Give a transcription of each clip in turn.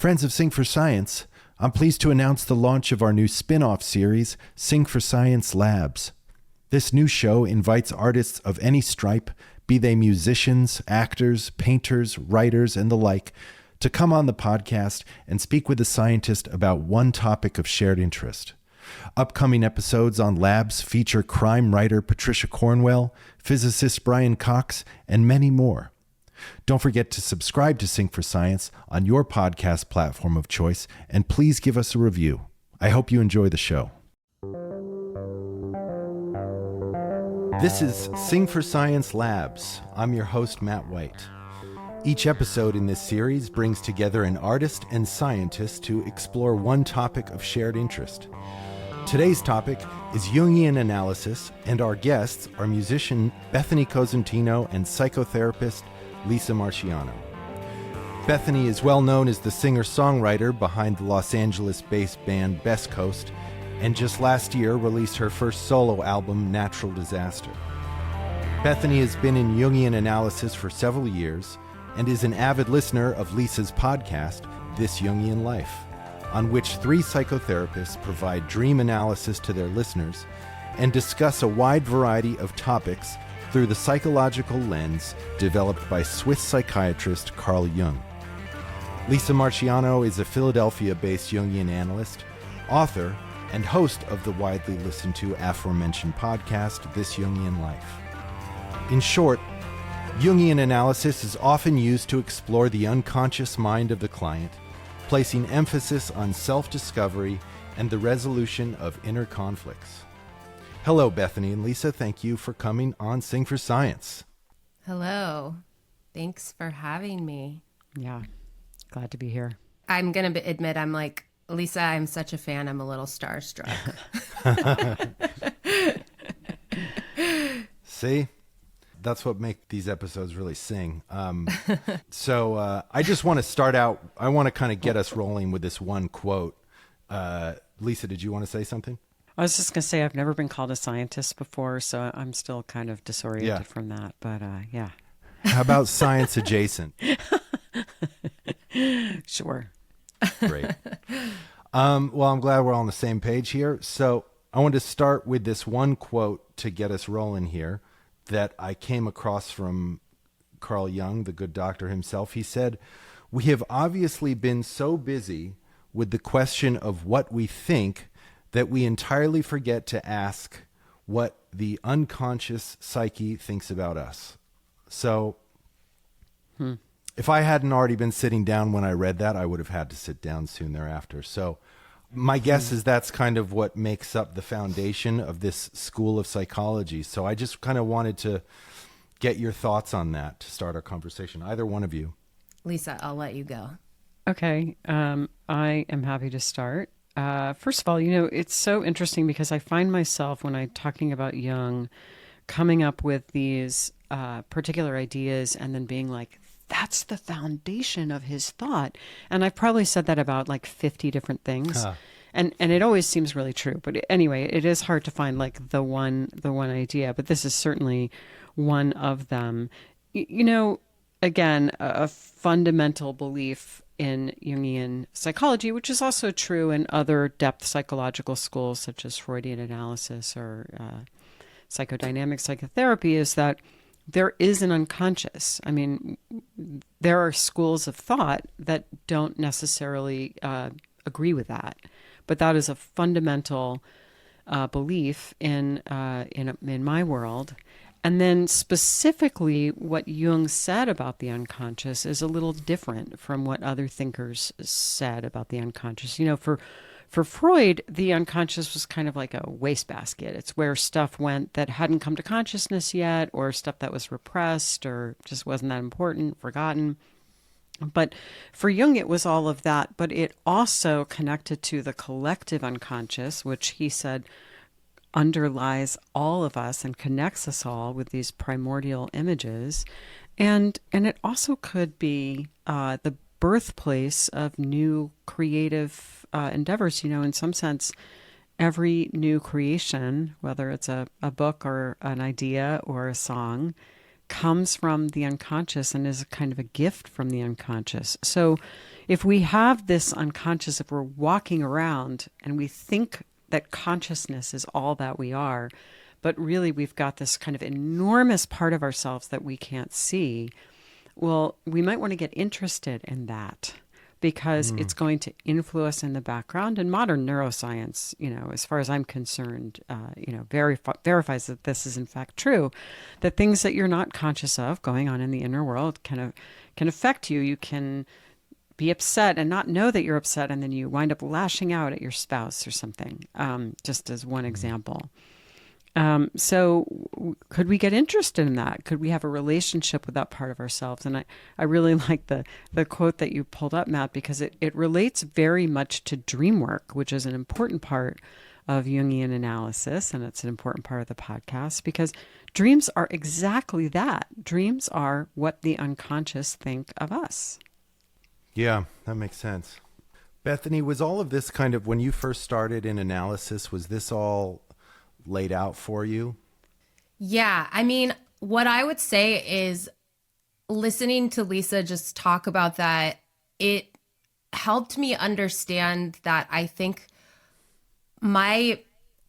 Friends of Sing for Science, I'm pleased to announce the launch of our new spin-off series, Sing for Science Labs. This new show invites artists of any stripe, be they musicians, actors, painters, writers, and the like, to come on the podcast and speak with a scientist about one topic of shared interest. Upcoming episodes on Labs feature crime writer Patricia Cornwell, physicist Brian Cox, and many more. Don't forget to subscribe to Sing for Science on your podcast platform of choice, and please give us a review. I hope you enjoy the show. This is Sing for Science Labs. I'm your host, Matt White. Each episode in this series brings together an artist and scientist to explore one topic of shared interest. Today's topic is Jungian Analysis, and our guests are musician Bethany Cosentino and psychotherapist Lisa Marchiano. Bethany is well known as the singer-songwriter behind the Los Angeles-based band Best Coast, and just last year released her first solo album, Natural Disaster. Bethany has been in Jungian Analysis for several years and is an avid listener of Lisa's podcast, This Jungian Life, on which three psychotherapists provide dream analysis to their listeners and discuss a wide variety of topics through the psychological lens developed by Swiss psychiatrist Carl Jung. Lisa Marchiano is a Philadelphia-based Jungian analyst, author, and host of the widely listened to aforementioned podcast, This Jungian Life. In short, Jungian analysis is often used to explore the unconscious mind of the client, placing emphasis on self-discovery and the resolution of inner conflicts. Hello, Bethany and Lisa. Thank you for coming on Sing for Science. Hello. Thanks for having me. Yeah, glad to be here. I'm going to admit, I'm like, Lisa, I'm such a fan. I'm a little starstruck. See? That's what makes these episodes really sing. So I just want to start out, I want to kind of get us rolling with this one quote. Lisa, did you want to say something? I was just going to say I've never been called a scientist before, so I'm still kind of disoriented from that. But yeah. How about science adjacent? Sure. Great. Well, I'm glad we're all on the same page here. So I want to start with this one quote to get us rolling here that I came across from Carl Jung, the good doctor himself. He said, "We have obviously been so busy with the question of what we think that we entirely forget to ask what the unconscious psyche thinks about us." So if I hadn't already been sitting down when I read that, I would have had to sit down soon thereafter. So my guess is that's kind of what makes up the foundation of this school of psychology. So I just kind of wanted to get your thoughts on that to start our conversation. Either one of you. Lisa, I'll let you go. Okay. I am happy to start. First of all, it's so interesting because I find myself, when I'm talking about Jung, coming up with these particular ideas and then being like, that's the foundation of his thought. And I've probably said that about like 50 different things. And it always seems really true. But anyway, it is hard to find like the one idea, but this is certainly one of them. Again, a fundamental belief in Jungian psychology, which is also true in other depth psychological schools such as Freudian analysis or psychodynamic psychotherapy, is that there is an unconscious. I mean, there are schools of thought that don't necessarily agree with that, but that is a fundamental belief in my world. And then specifically what Jung said about the unconscious is a little different from what other thinkers said about the unconscious. For Freud, the unconscious was kind of like a wastebasket. It's where stuff went that hadn't come to consciousness yet, or stuff that was repressed or just wasn't that important, forgotten. But for Jung, it was all of that, but it also connected to the collective unconscious, which he said underlies all of us and connects us all with these primordial images. And it also could be the birthplace of new creative endeavors. In some sense, every new creation, whether it's a book or an idea or a song, comes from the unconscious and is a kind of a gift from the unconscious. So if we have this unconscious, if we're walking around and we think that consciousness is all that we are, but really we've got this kind of enormous part of ourselves that we can't see, well, we might want to get interested in that, because it's going to influence in the background. And modern neuroscience, as far as I'm concerned, verifies that this is in fact true, that things that you're not conscious of going on in the inner world can affect you. You can be upset and not know that you're upset, and then you wind up lashing out at your spouse or something, just as one example. So could we get interested in that? Could we have a relationship with that part of ourselves? And I really like the quote that you pulled up, Matt, because it relates very much to dream work, which is an important part of Jungian analysis. And it's an important part of the podcast, because dreams are exactly that. Dreams are what the unconscious think of us. Yeah, that makes sense. Bethany, was all of this kind of, when you first started in analysis, was this all laid out for you? Yeah. I mean, what I would say is, listening to Lisa just talk about that, it helped me understand that I think my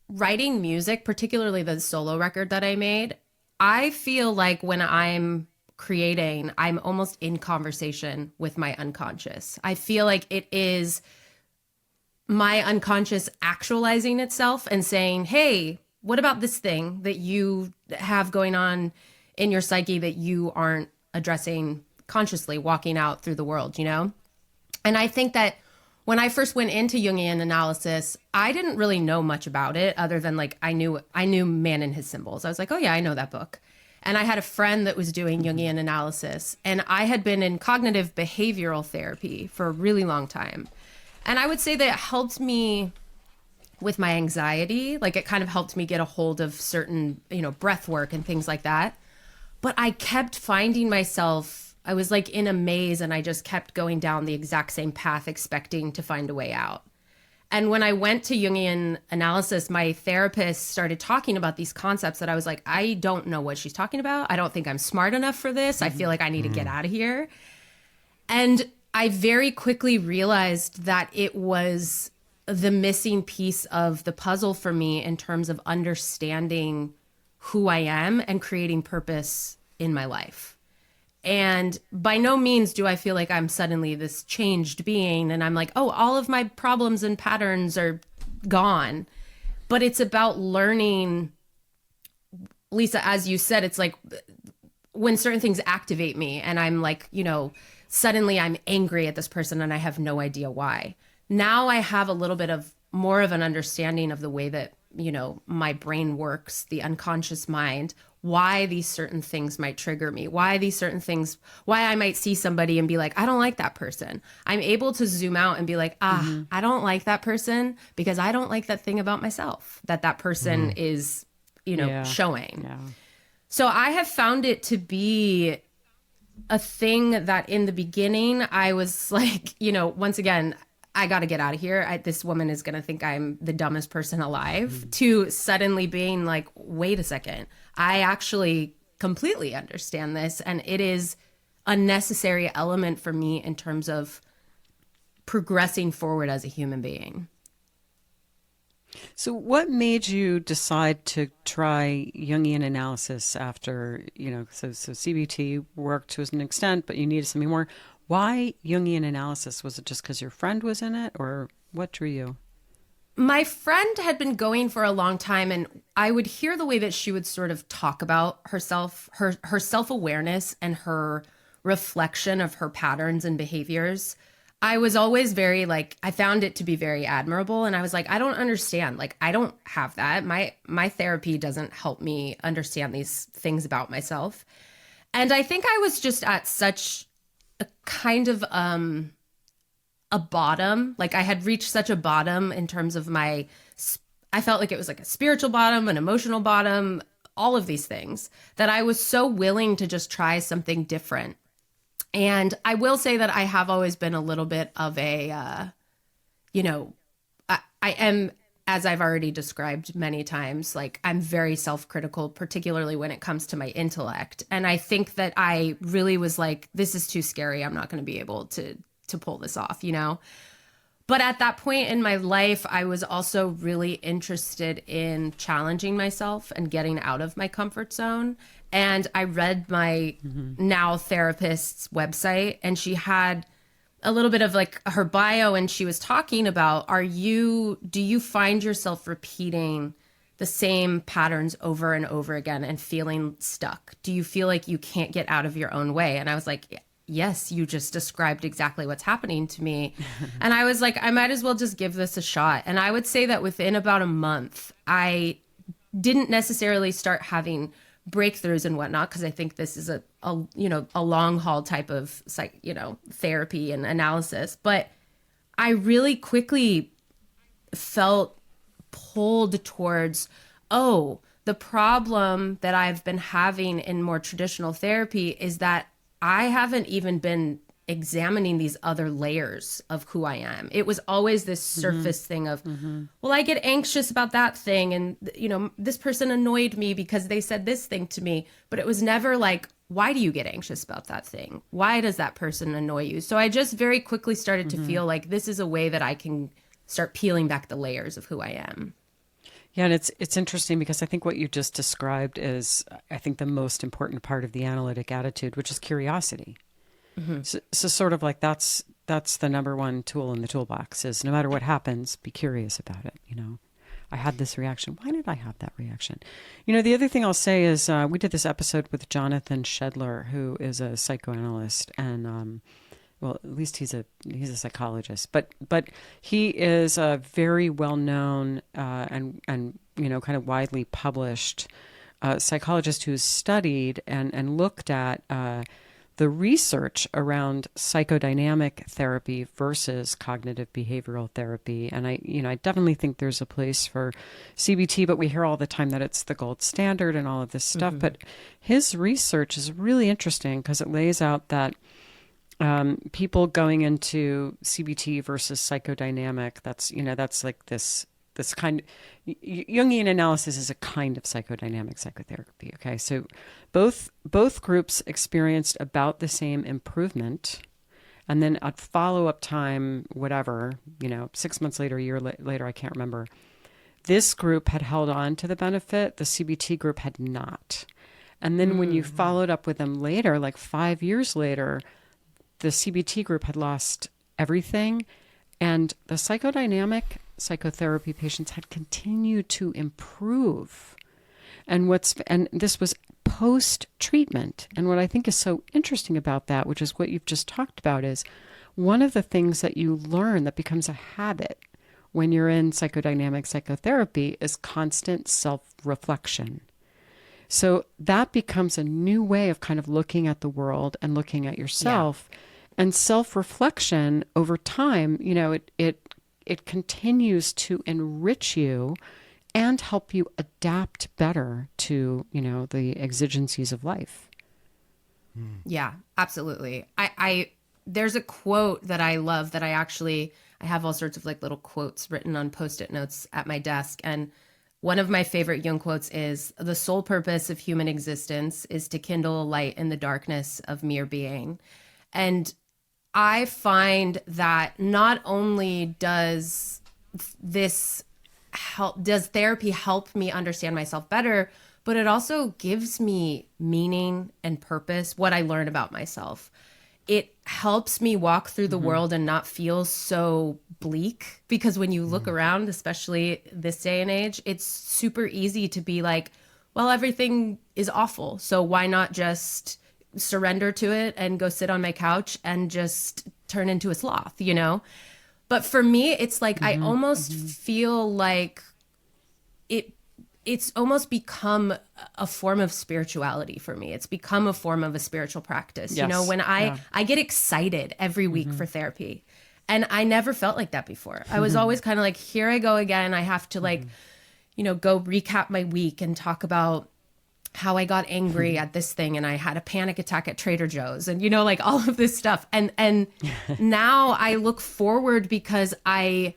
writing music, particularly the solo record that I made, I feel like when I'm creating, I'm almost in conversation with my unconscious. I feel like it is my unconscious actualizing itself and saying, hey, what about this thing that you have going on in your psyche that you aren't addressing consciously, walking out through the world, And I think that when I first went into Jungian analysis, I didn't really know much about it other than I knew Man and His Symbols. I was like, oh yeah, I know that book. And I had a friend that was doing Jungian analysis, and I had been in cognitive behavioral therapy for a really long time. And I would say that it helped me with my anxiety. It kind of helped me get a hold of certain, breath work and things like that. But I kept finding myself, I was in a maze, and I just kept going down the exact same path, expecting to find a way out. And when I went to Jungian analysis, my therapist started talking about these concepts that I was like, I don't know what she's talking about. I don't think I'm smart enough for this. I feel like I need to get out of here. And I very quickly realized that it was the missing piece of the puzzle for me in terms of understanding who I am and creating purpose in my life. And by no means do I feel like I'm suddenly this changed being and I'm like, oh, all of my problems and patterns are gone. But it's about learning, Lisa, as you said, it's like when certain things activate me and I'm like, suddenly I'm angry at this person and I have no idea why. Now I have a little bit of more of an understanding of the way that, my brain works, the unconscious mind, why these certain things might trigger me, why I might see somebody and be like, I don't like that person. I'm able to zoom out and be like, I don't like that person because I don't like that thing about myself that person is, showing. Yeah. So I have found it to be a thing that in the beginning I was like, once again, I got to get out of here. This woman is going to think I'm the dumbest person alive, to suddenly being like, wait a second, I actually completely understand this. And it is a necessary element for me in terms of progressing forward as a human being. So what made you decide to try Jungian analysis after, so CBT worked to an extent, but you needed something more. Why Jungian analysis? Was it just because your friend was in it, or what drew you? My friend had been going for a long time, and I would hear the way that she would sort of talk about herself, her self-awareness and her reflection of her patterns and behaviors. I was always very I found it to be very admirable. And I was like, I don't understand. I don't have that. My therapy doesn't help me understand these things about myself. And I think I was just at such a kind of a bottom. I had reached such a bottom in terms of I felt like it was a spiritual bottom, an emotional bottom, all of these things, that I was so willing to just try something different. And I will say that I have always been a little bit of a, I am, as I've already described many times, I'm very self-critical, particularly when it comes to my intellect. And I think that I really was like, this is too scary. I'm not going to be able to to pull this off, But at that point in my life, I was also really interested in challenging myself and getting out of my comfort zone. And I read my now therapist's website, and she had a little bit of like her bio, and she was talking about, do you find yourself repeating the same patterns over and over again and feeling stuck? Do you feel like you can't get out of your own way? And I was like, yes, you just described exactly what's happening to me. And I was like, I might as well just give this a shot. And I would say that within about a month, I didn't necessarily start having breakthroughs and whatnot, because I think this is a long haul type of therapy and analysis. But I really quickly felt pulled towards, the problem that I've been having in more traditional therapy is that I haven't even been examining these other layers of who I am. It was always this surface thing of, well, I get anxious about that thing. And, this person annoyed me because they said this thing to me. But it was never like, why do you get anxious about that thing? Why does that person annoy you? So I just very quickly started to feel like this is a way that I can start peeling back the layers of who I am. Yeah, and it's interesting because I think what you just described is, I think, the most important part of the analytic attitude, which is curiosity. So sort of like that's the number one tool in the toolbox is, no matter what happens, be curious about it. I had this reaction. Why did I have that reaction? The other thing I'll say is we did this episode with Jonathan Shedler, who is a psychoanalyst, and well, at least he's a psychologist, but he is a very well known and kind of widely published psychologist who's studied and looked at the research around psychodynamic therapy versus cognitive behavioral therapy. And I definitely think there's a place for CBT, but we hear all the time that it's the gold standard and all of this stuff. But his research is really interesting because it lays out that people going into CBT versus psychodynamic, that's like this kind of Jungian analysis is a kind of psychodynamic psychotherapy. Okay. So both groups experienced about the same improvement. And then at follow-up time, whatever, 6 months later, a year later, I can't remember. This group had held on to the benefit. The CBT group had not. And then when you followed up with them later, like 5 years later, the CBT group had lost everything, and the psychodynamic psychotherapy patients had continued to improve. And this was post-treatment. And what I think is so interesting about that, which is what you've just talked about, is one of the things that you learn that becomes a habit when you're in psychodynamic psychotherapy is constant self-reflection. So that becomes a new way of kind of looking at the world and looking at yourself. Yeah. And self-reflection over time, it continues to enrich you and help you adapt better to, the exigencies of life. Yeah, absolutely. I there's a quote that I love that I have all sorts of like little quotes written on Post-it notes at my desk. And one of my favorite Jung quotes is, "The sole purpose of human existence is to kindle a light in the darkness of mere being." And I find that not only does therapy help me understand myself better, but it also gives me meaning and purpose, what I learn about myself. It helps me walk through the world and not feel so bleak, because when you look around, especially this day and age, it's super easy to be like, well, everything is awful, so why not just surrender to it and go sit on my couch and just turn into a sloth, But for me, it's like I almost feel like it's almost become a form of spirituality for me. It's become a form of a spiritual practice. Yes. When I get excited every week for therapy, and I never felt like that before. I was always kind of like, here I go again. I have to go recap my week and talk about how I got angry at this thing and I had a panic attack at Trader Joe's and, all of this stuff. And now I look forward because I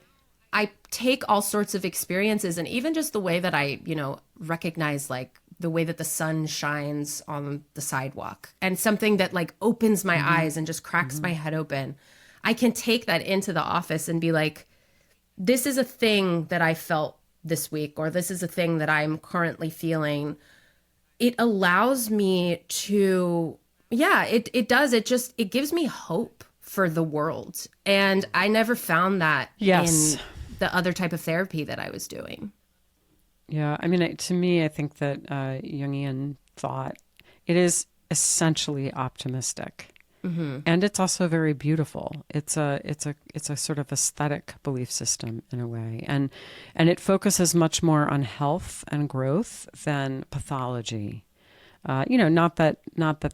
take all sorts of experiences, and even just the way that I, recognize like the way that the sun shines on the sidewalk, and something that like opens my eyes and just cracks my head open. I can take that into the office and be like, this is a thing that I felt this week, or this is a thing that I'm currently feeling. It allows me to, it does. It gives me hope for the world. And I never found that in the other type of therapy that I was doing. Yeah. I mean, to me, I think that Jungian thought, it is essentially optimistic. Mm-hmm. And it's also very beautiful. It's a sort of aesthetic belief system in a way. And it focuses much more on health and growth than pathology. Not that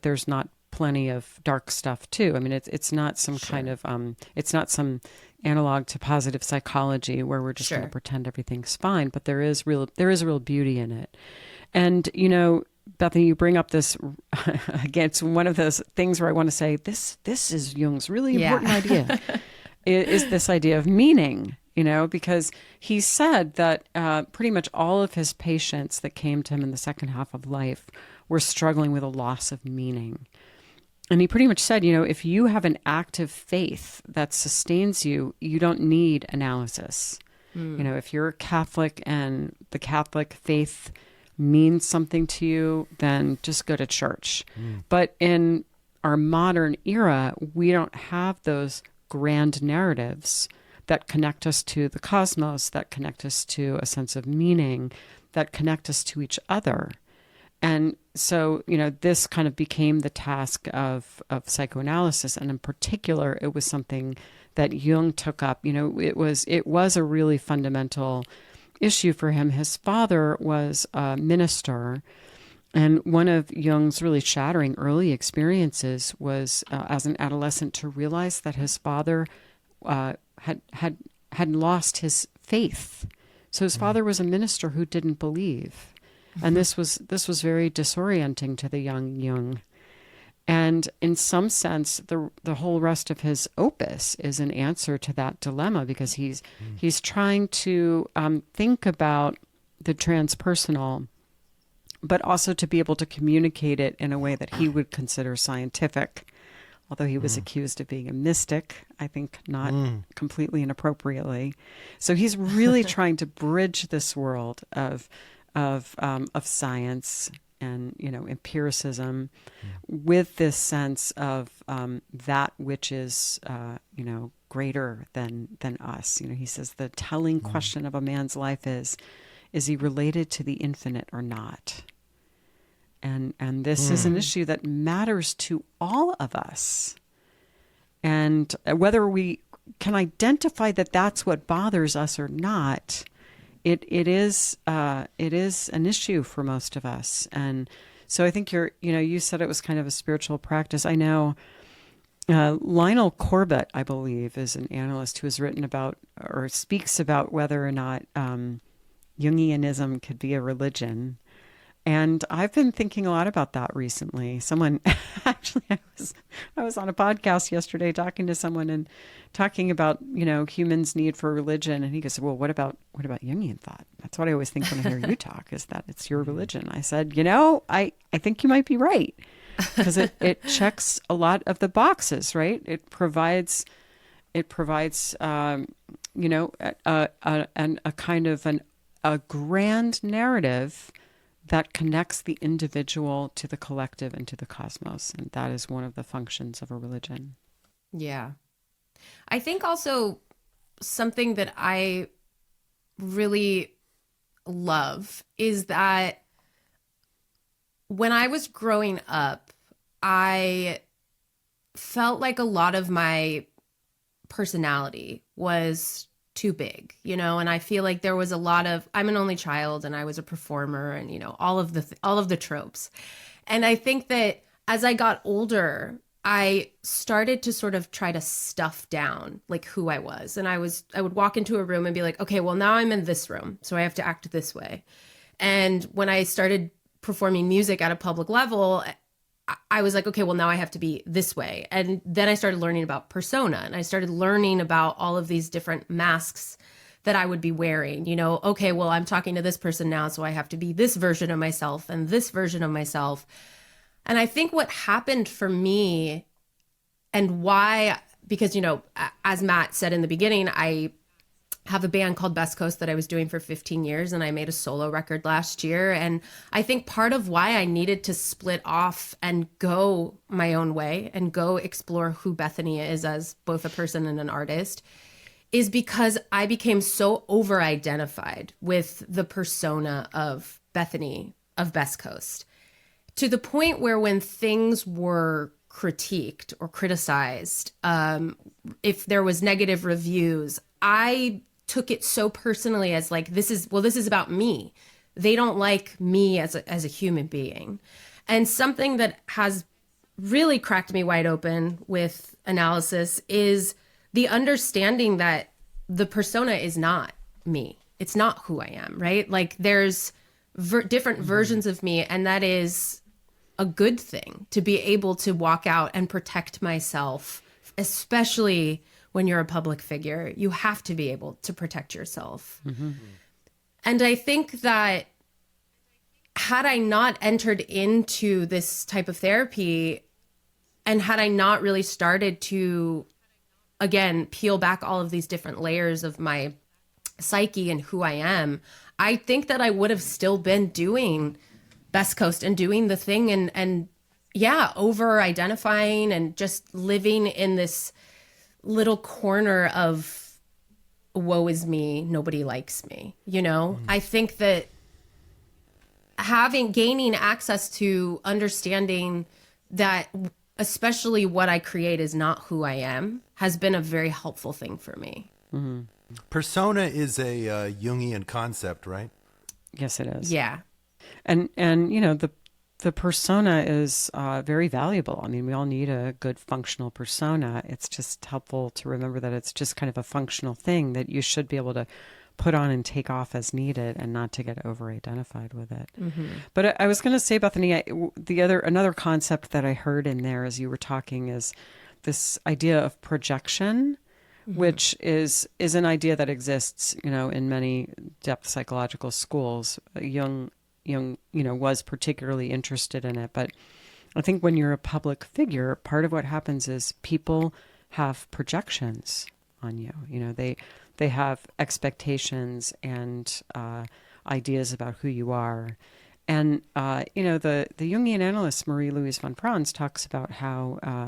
there's not plenty of dark stuff too. I mean, it's not some kind of, it's not some analog to positive psychology where we're just going to pretend everything's fine, but there is real beauty in it. And, Bethany, you bring up this, again, it's one of those things where I want to say, this is Jung's really important idea, is this idea of meaning, because he said that pretty much all of his patients that came to him in the second half of life were struggling with a loss of meaning. And he pretty much said, if you have an active faith that sustains you, you don't need analysis. If you're Catholic and the Catholic faith means something to you, then just go to church. But in our modern era, we don't have those grand narratives that connect us to the cosmos, that connect us to a sense of meaning, that connect us to each other. And so, this kind of became the task of psychoanalysis. And in particular, it was something that Jung took up. It was a really fundamental issue for him. His father was a minister, and one of Jung's really shattering early experiences was as an adolescent to realize that his father had lost his faith. So his father was a minister who didn't believe, and this was very disorienting to the young Jung. And in some sense, the whole rest of his opus is an answer to that dilemma, because he's trying to think about the transpersonal, but also to be able to communicate it in a way that he would consider scientific. Although he was accused of being a mystic, I think not completely inappropriately. So he's really trying to bridge this world of science and empiricism with this sense of that which is greater than us. He says the telling question of a man's life is he related to the infinite or not? And this is an issue that matters to all of us. And whether we can identify that that's what bothers us or not, it is an issue for most of us. And so I think you said it was kind of a spiritual practice. I know Lionel Corbett, I believe, is an analyst who has written about or speaks about whether or not Jungianism could be a religion. And I've been thinking a lot about that recently. Actually, I was on a podcast yesterday talking to someone and talking about, humans' need for religion. And he goes, well, what about Jungian thought? That's what I always think when I hear you talk, is that it's your religion. I said, I think you might be right, because it checks a lot of the boxes, right? It provides a kind of a grand narrative that connects the individual to the collective and to the cosmos. And that is one of the functions of a religion. Yeah. I think also something that I really love is that when I was growing up, I felt like a lot of my personality was too big, and I feel like there was a lot of, I'm an only child and I was a performer and, all of the tropes. And I think that as I got older, I started to sort of try to stuff down like who I was. And I would walk into a room and be like, okay, well now I'm in this room, so I have to act this way. And when I started performing music at a public level, I was like, okay, well now I have to be this way. And then I started learning about persona, and I started learning about all of these different masks that I would be wearing. Okay, well I'm talking to this person now, so I have to be this version of myself and this version of myself. And I think what happened for me and why because, as Matt said in the beginning, I have a band called Best Coast that I was doing for 15 years, and I made a solo record last year. And I think part of why I needed to split off and go my own way and go explore who Bethany is as both a person and an artist is because I became so over-identified with the persona of Bethany of Best Coast, to the point where when things were critiqued or criticized, if there was negative reviews, I took it so personally as like, this is about me. They don't like me as a human being. And something that has really cracked me wide open with analysis is the understanding that the persona is not me. It's not who I am, right? Like there's different versions of me, and that is a good thing, to be able to walk out and protect myself, especially when you're a public figure. You have to be able to protect yourself. Mm-hmm. And I think that had I not entered into this type of therapy, and had I not really started to, again, peel back all of these different layers of my psyche and who I am, I think that I would have still been doing Best Coast and doing the thing and over identifying and just living in this little corner of woe is me, nobody likes me. I think that gaining access to understanding that especially what I create is not who I am has been a very helpful thing for me. Mm-hmm. Persona is a Jungian concept, right? Yes, it is. Yeah. And the persona is very valuable. I mean, we all need a good functional persona. It's just helpful to remember that it's just kind of a functional thing that you should be able to put on and take off as needed, and not to get over-identified with it. Mm-hmm. But I was going to say, Bethany, another concept that I heard in there as you were talking is this idea of projection, mm-hmm. which is an idea that exists, in many depth psychological schools. Jung, was particularly interested in it. But I think when you're a public figure, part of what happens is people have projections on you. They have expectations and ideas about who you are. And, the Jungian analyst Marie-Louise von Franz talks about how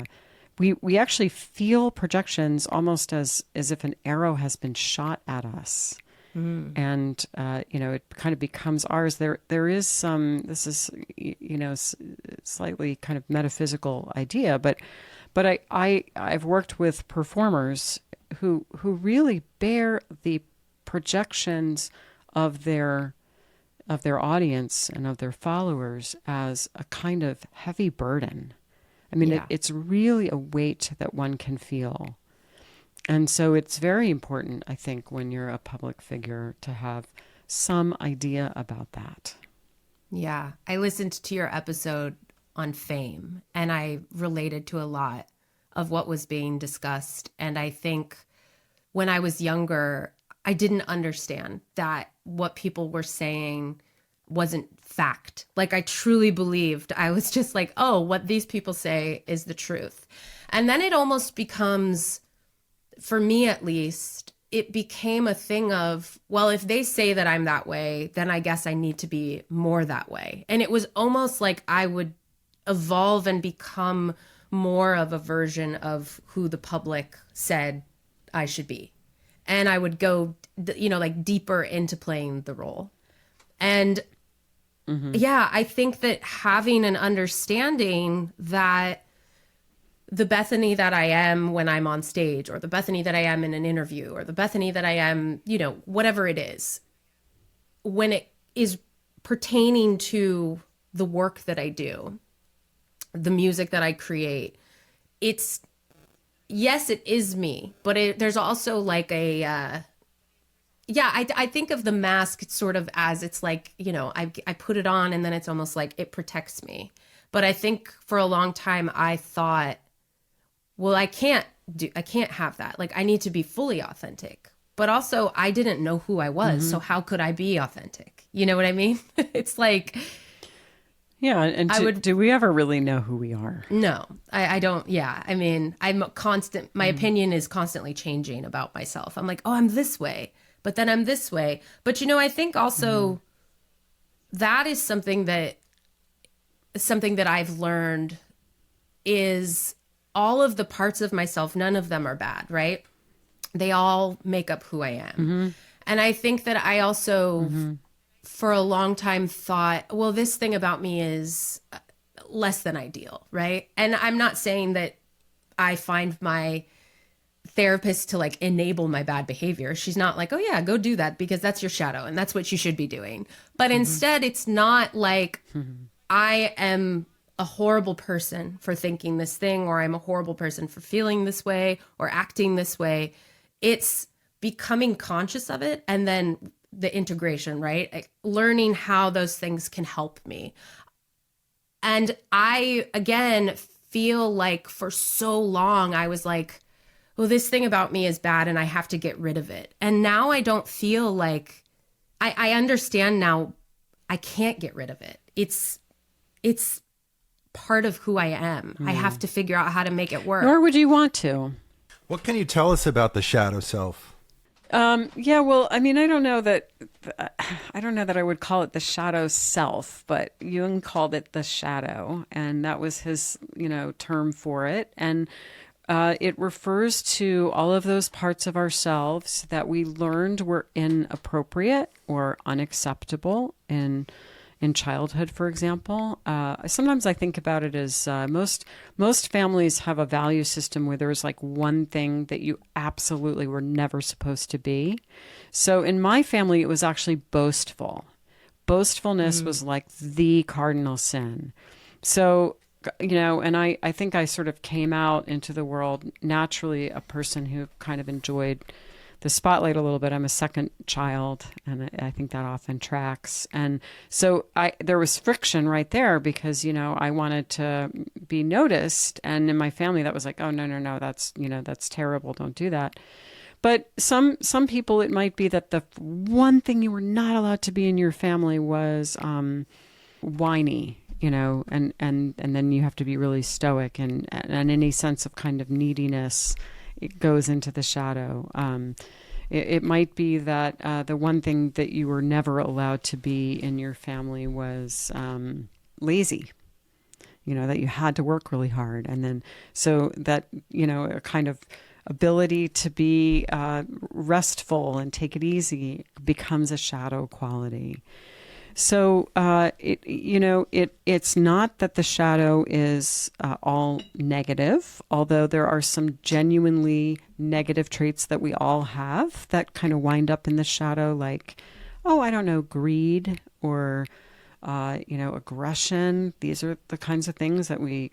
we actually feel projections almost as if an arrow has been shot at us. Mm. And, it kind of becomes ours. There is this is, slightly kind of metaphysical idea, but I've worked with performers who really bear the projections of their audience and of their followers as a kind of heavy burden. I mean, it's really a weight that one can feel. And so it's very important, I think, when you're a public figure to have some idea about that. Yeah. I listened to your episode on fame, and I related to a lot of what was being discussed. And I think when I was younger, I didn't understand that what people were saying wasn't fact. Like, I truly believed, I was just like, oh, what these people say is the truth. And then it almost becomes, for me at least, it became a thing of, well, if they say that I'm that way, then I guess I need to be more that way. And it was almost like I would evolve and become more of a version of who the public said I should be. And I would go, deeper into playing the role. And I think that having an understanding that the Bethany that I am when I'm on stage, or the Bethany that I am in an interview, or the Bethany that I am, whatever it is, when it is pertaining to the work that I do, the music that I create, it's, yes, it is me, but there's also like I think of the mask sort of as, it's like, I put it on and then it's almost like it protects me. But I think for a long time I thought, well, I can't have that. Like, I need to be fully authentic. But also I didn't know who I was. Mm-hmm. So how could I be authentic? You know what I mean? It's like, Yeah. And do we ever really know who we are? No, I don't. Yeah. I mean, my opinion is constantly changing about myself. I'm like, oh, I'm this way, but then I'm this way. But, I think also that is something that I've learned is all of the parts of myself, none of them are bad, right? They all make up who I am. And I think that I also, for a long time, thought, well, this thing about me is less than ideal, right? And I'm not saying that I find my therapist to like enable my bad behavior. She's not like, oh yeah, go do that because that's your shadow and that's what you should be doing. But instead, it's not like I am a horrible person for thinking this thing, or I'm a horrible person for feeling this way or acting this way. It's becoming conscious of it, and then the integration, right? Like learning how those things can help me. And I, again, feel like for so long, I was like, well, this thing about me is bad and I have to get rid of it. And now I don't feel like, I understand now I can't get rid of it. It's part of who I am. I have to figure out how to make it work. Nor would you want to. What can you tell us about the shadow self? Yeah, well, I mean, I don't know that I would call it the shadow self, but Jung called it the shadow, and that was his, term for it. And it refers to all of those parts of ourselves that we learned were inappropriate or unacceptable in childhood, for example. Sometimes I think about it as most families have a value system where there's like one thing that you absolutely were never supposed to be. So in my family, it was actually boastful. Boastfulness was like the cardinal sin. So, and I think I sort of came out into the world naturally a person who kind of enjoyed the spotlight a little bit. I'm a second child, and I think that often tracks. And so there was friction right there because, I wanted to be noticed. And in my family, that was like, oh, no, that's terrible. Don't do that. But some people, it might be that the one thing you were not allowed to be in your family was whiny, and then you have to be really stoic, and any sense of kind of neediness, it goes into the shadow. It might be that the one thing that you were never allowed to be in your family was lazy, that you had to work really hard. And then so that, a kind of ability to be restful and take it easy becomes a shadow quality. So it's not that the shadow is all negative, although there are some genuinely negative traits that we all have that kind of wind up in the shadow, like, greed or aggression. These are the kinds of things that we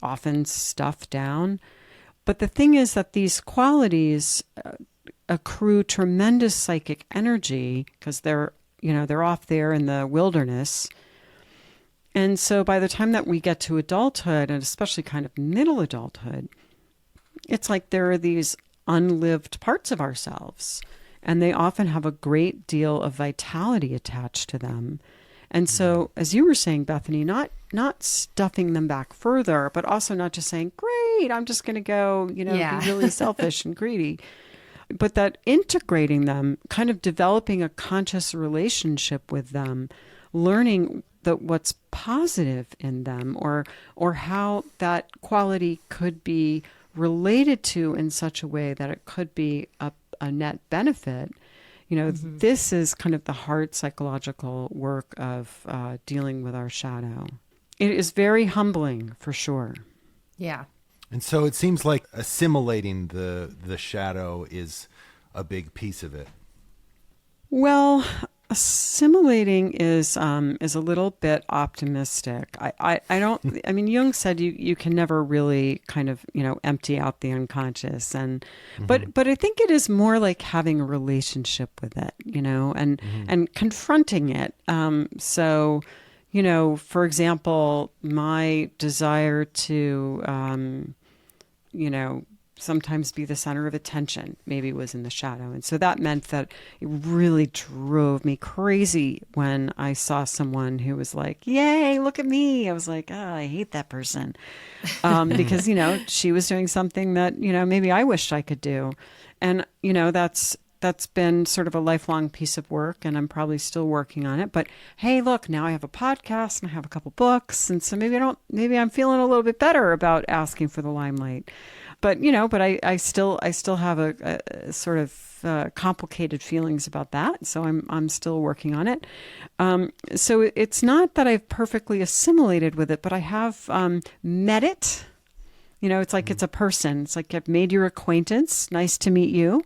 often stuff down. But the thing is that these qualities accrue tremendous psychic energy because they're off there in the wilderness. And so by the time that we get to adulthood, and especially kind of middle adulthood, it's like there are these unlived parts of ourselves, and they often have a great deal of vitality attached to them. And so, as you were saying, Bethany, not stuffing them back further, but also not just saying, great, I'm just going to go, be really selfish and greedy. But that integrating them, kind of developing a conscious relationship with them, learning what's positive in them, or how that quality could be related to in such a way that it could be a net benefit. This is kind of the hard psychological work of dealing with our shadow. It is very humbling, for sure. Yeah. And so it seems like assimilating the shadow is a big piece of it. Well, assimilating is a little bit optimistic. I mean, Jung said you can never really kind of, empty out the unconscious, and but I think it is more like having a relationship with it, and confronting it. So, for example, my desire to sometimes be the center of attention, maybe was in the shadow. And so that meant that it really drove me crazy when I saw someone who was like, yay, look at me. I was like, oh, I hate that person. Because, she was doing something that, maybe I wished I could do. And, that's been sort of a lifelong piece of work, and I'm probably still working on it. But hey, look, now I have a podcast and I have a couple books. And so maybe I'm feeling a little bit better about asking for the limelight. But, I still have a sort of complicated feelings about that. So I'm still working on it. So it's not that I've perfectly assimilated with it, but I have met it. It's like it's a person. It's like I've made your acquaintance. Nice to meet you.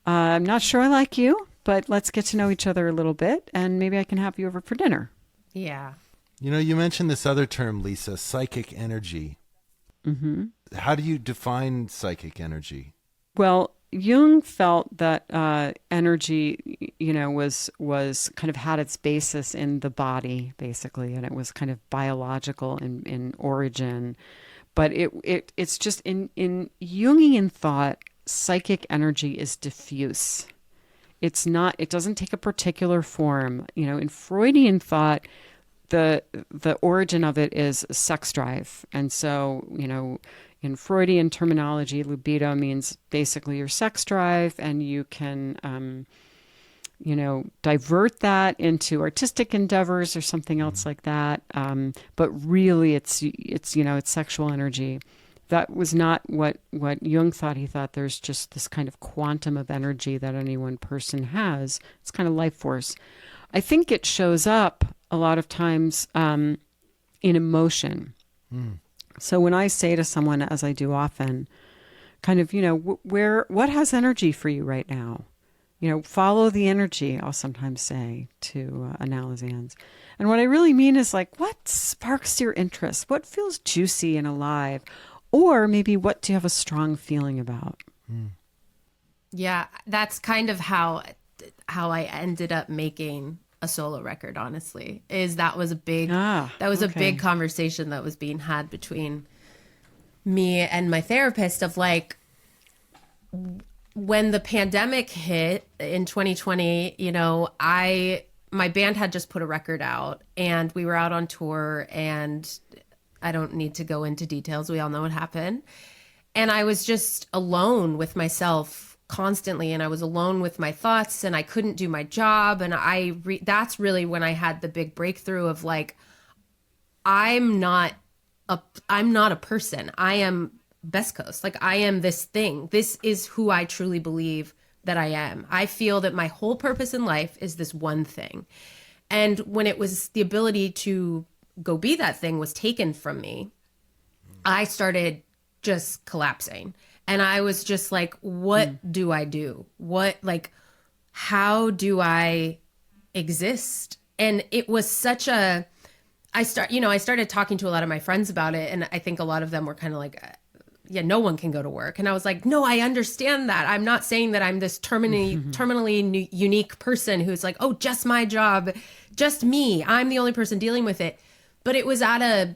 I'm not sure I like you, but let's get to know each other a little bit, and maybe I can have you over for dinner. Yeah. You mentioned this other term, Lisa, psychic energy. Mm-hmm. How do you define psychic energy? Well, Jung felt that energy, was kind of had its basis in the body, basically, and it was kind of biological in origin. But it's just in Jungian thought, psychic energy is diffuse. It doesn't take a particular form. In Freudian thought, the origin of it is sex drive. And so, in Freudian terminology, libido means basically your sex drive, and you can, divert that into artistic endeavors or something else like that. But really it's sexual energy. That was not what Jung thought. He thought there's just this kind of quantum of energy that any one person has. It's kind of life force. I think it shows up a lot of times in emotion. So when I say to someone, as I do often, kind of, what has energy for you right now? Follow the energy, I'll sometimes say to analysands. And what I really mean is like, what sparks your interest? What feels juicy and alive? Or maybe what do you have a strong feeling about? Yeah, that's kind of how I ended up making a solo record, honestly. That was a big conversation that was being had between me and my therapist of like, when the pandemic hit in 2020, my band had just put a record out and we were out on tour, and I don't need to go into details. We all know what happened. And I was just alone with myself constantly, and I was alone with my thoughts, and I couldn't do my job. And that's really when I had the big breakthrough of like, I'm not a person. I am Best Coast. Like, I am this thing. This is who I truly believe that I am. I feel that my whole purpose in life is this one thing. And when it was the ability to go be that thing was taken from me, I started just collapsing. And I was just like, what do I do? How do I exist? And it was such I started talking to a lot of my friends about it. And I think a lot of them were kind of like, yeah, no one can go to work. And I was like, no, I understand that. I'm not saying that I'm this terminally unique person who's like, oh, just my job, just me. I'm the only person dealing with it. But it was at a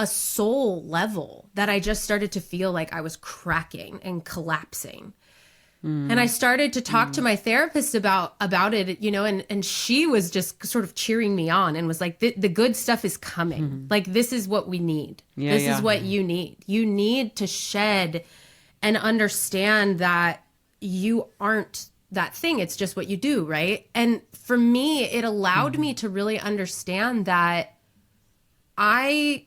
soul level that I just started to feel like I was cracking and collapsing. And I started to talk to my therapist about it, and she was just sort of cheering me on and was like, the good stuff is coming. Like, this is what we need. This is what you need. You need to shed and understand that you aren't that thing. It's just what you do, right? And for me, it allowed me to really understand that I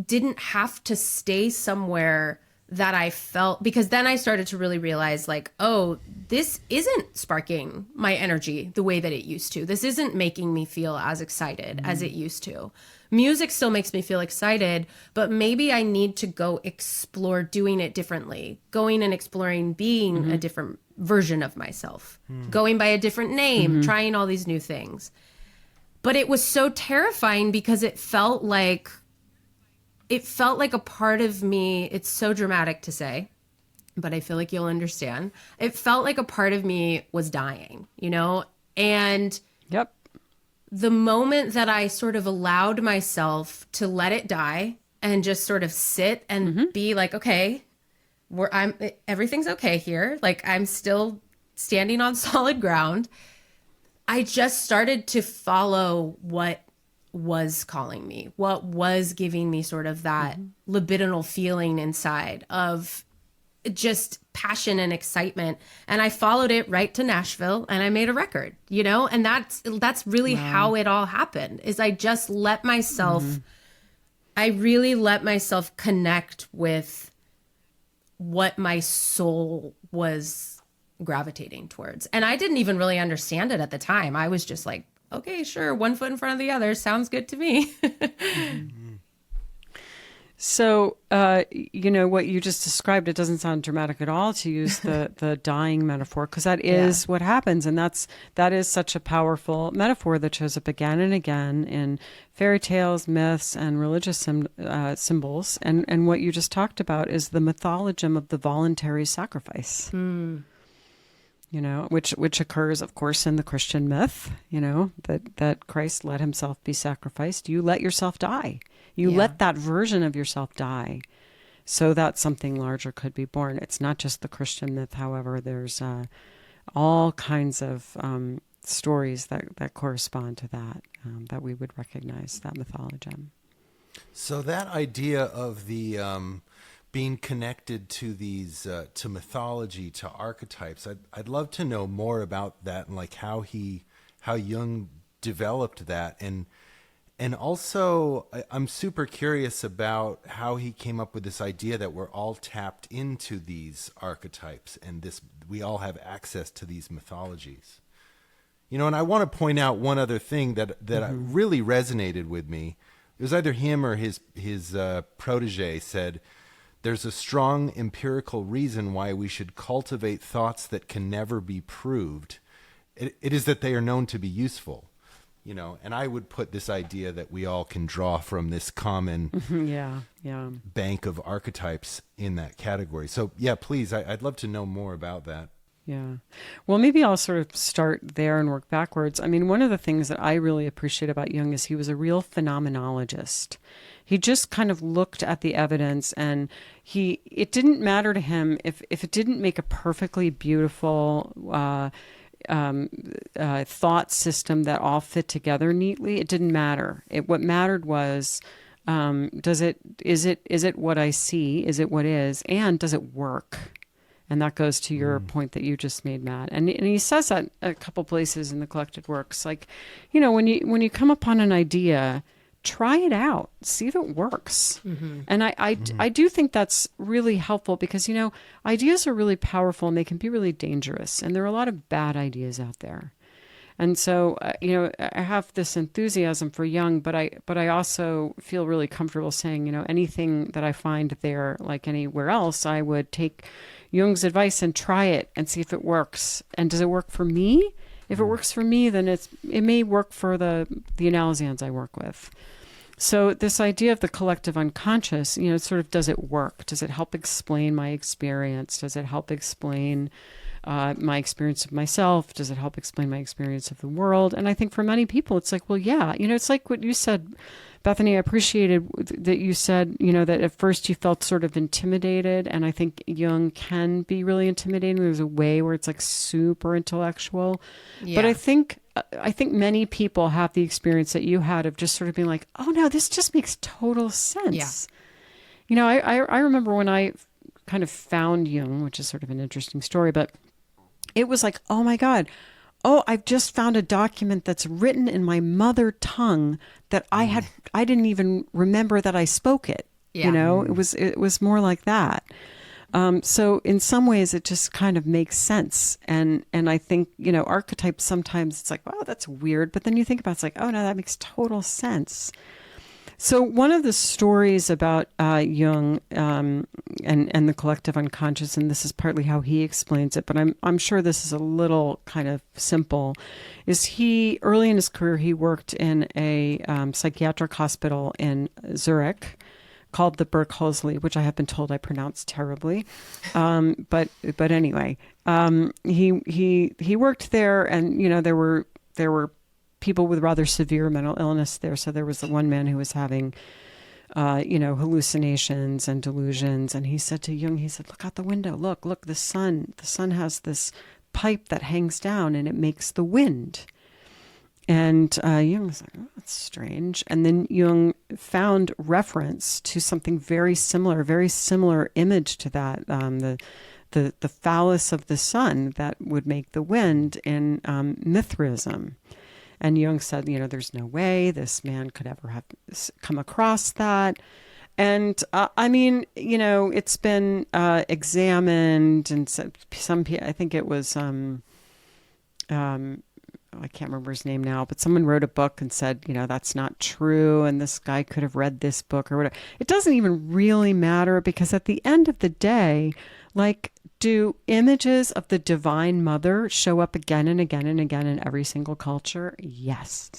didn't have to stay somewhere that I felt, because then I started to really realize like, oh, this isn't sparking my energy the way that it used to. This isn't making me feel as excited as it used to. Music still makes me feel excited, but maybe I need to go explore doing it differently, going and exploring being a different version of myself, going by a different name, trying all these new things. But it was so terrifying because it felt like a part of me. It's so dramatic to say, but I feel like you'll understand. It felt like a part of me was dying, and yep. The moment that I sort of allowed myself to let it die and just sort of sit and be like, okay, everything's okay here. Like, I'm still standing on solid ground. I just started to follow what was calling me, what was giving me sort of that libidinal feeling inside of just passion and excitement. And I followed it right to Nashville and I made a record, you know, and that's really how it all happened, is I just let myself, I really let myself connect with what my soul was gravitating towards. And I didn't even really understand it at the time. I was just like, okay, sure, one foot in front of the other sounds good to me. So, you know, what you just described, it doesn't sound dramatic at all to use the dying metaphor, because that is what happens. And that is such a powerful metaphor that shows up again and again in fairy tales, myths, and religious symbols. And what you just talked about is the mythologem of the voluntary sacrifice. You know, which occurs, of course, in the Christian myth, you know, that Christ let himself be sacrificed. You let yourself die. You let that version of yourself die so that something larger could be born. It's not just the Christian myth, however. There's all kinds of stories that correspond to that, that we would recognize, that mythologem. So that idea of the being connected to these, to mythology, to archetypes, I'd love to know more about that, and like how Jung developed that. And also, I'm super curious about how he came up with this idea that we're all tapped into these archetypes and we all have access to these mythologies. You know, and I want to point out one other thing that really resonated with me. It was either him or his protege said, "There's a strong empirical reason why we should cultivate thoughts that can never be proved. It is that they are known to be useful." You know, and I would put this idea that we all can draw from this common bank of archetypes in that category. So, yeah, please, I'd love to know more about that. Yeah. Well, maybe I'll sort of start there and work backwards. I mean, one of the things that I really appreciate about Jung is he was a real phenomenologist. He just kind of looked at the evidence, and it didn't matter to him if it didn't make a perfectly beautiful thought system that all fit together neatly. It didn't matter. What mattered was, is it what I see? Is it what is? And does it work? And that goes to your point that you just made, Matt. And he says that a couple places in the collected works. Like, you know, when you come upon an idea, try it out, see if it works. And I do think that's really helpful, because, you know, ideas are really powerful and they can be really dangerous. And there are a lot of bad ideas out there. And so, you know, I have this enthusiasm for Jung, but I also feel really comfortable saying, you know, anything that I find there, like anywhere else, I would take Jung's advice and try it and see if it works. And does it work for me? If it works for me, then it may work for the analysands I work with. So this idea of the collective unconscious, you know, sort of, does it work? Does it help explain my experience? Does it help explain my experience of myself? Does it help explain my experience of the world? And I think for many people, it's like, well, yeah, you know, it's like what you said, Bethany. I appreciated that you said, you know, that at first you felt sort of intimidated. And I think Jung can be really intimidating. There's a way where it's like super intellectual. Yeah. But I think many people have the experience that you had of just sort of being like, oh no, this just makes total sense. Yeah. You know, I remember when I kind of found Jung, which is sort of an interesting story, but it was like, oh my God, I've just found a document that's written in my mother tongue that I didn't even remember that I spoke it. Yeah. You know, it was more like that. So in some ways it just kind of makes sense. And I think, you know, archetypes, sometimes it's like, wow, that's weird. But then you think about it, it's like, oh no, that makes total sense. So one of the stories about Jung and the collective unconscious, and this is partly how he explains it, but I'm sure this is a little kind of simple, is early in his career, he worked in a psychiatric hospital in Zurich called the Burghölzli, which I have been told I pronounce terribly. But anyway, he worked there, and, you know, there were people with rather severe mental illness there. So there was the one man who was having hallucinations and delusions. And he said to Jung, he said, look out the window, look, the sun has this pipe that hangs down and it makes the wind. And Jung was like, oh, that's strange. And then Jung found reference to something very similar image to that, the phallus of the sun that would make the wind in Mithraism. And Jung said, there's no way this man could ever have come across that. And it's been examined, and some people, I think it was, I can't remember his name now, but someone wrote a book and said, that's not true, and this guy could have read this book or whatever. It doesn't even really matter, because at the end of the day, do images of the Divine Mother show up again and again and again in every single culture? Yes.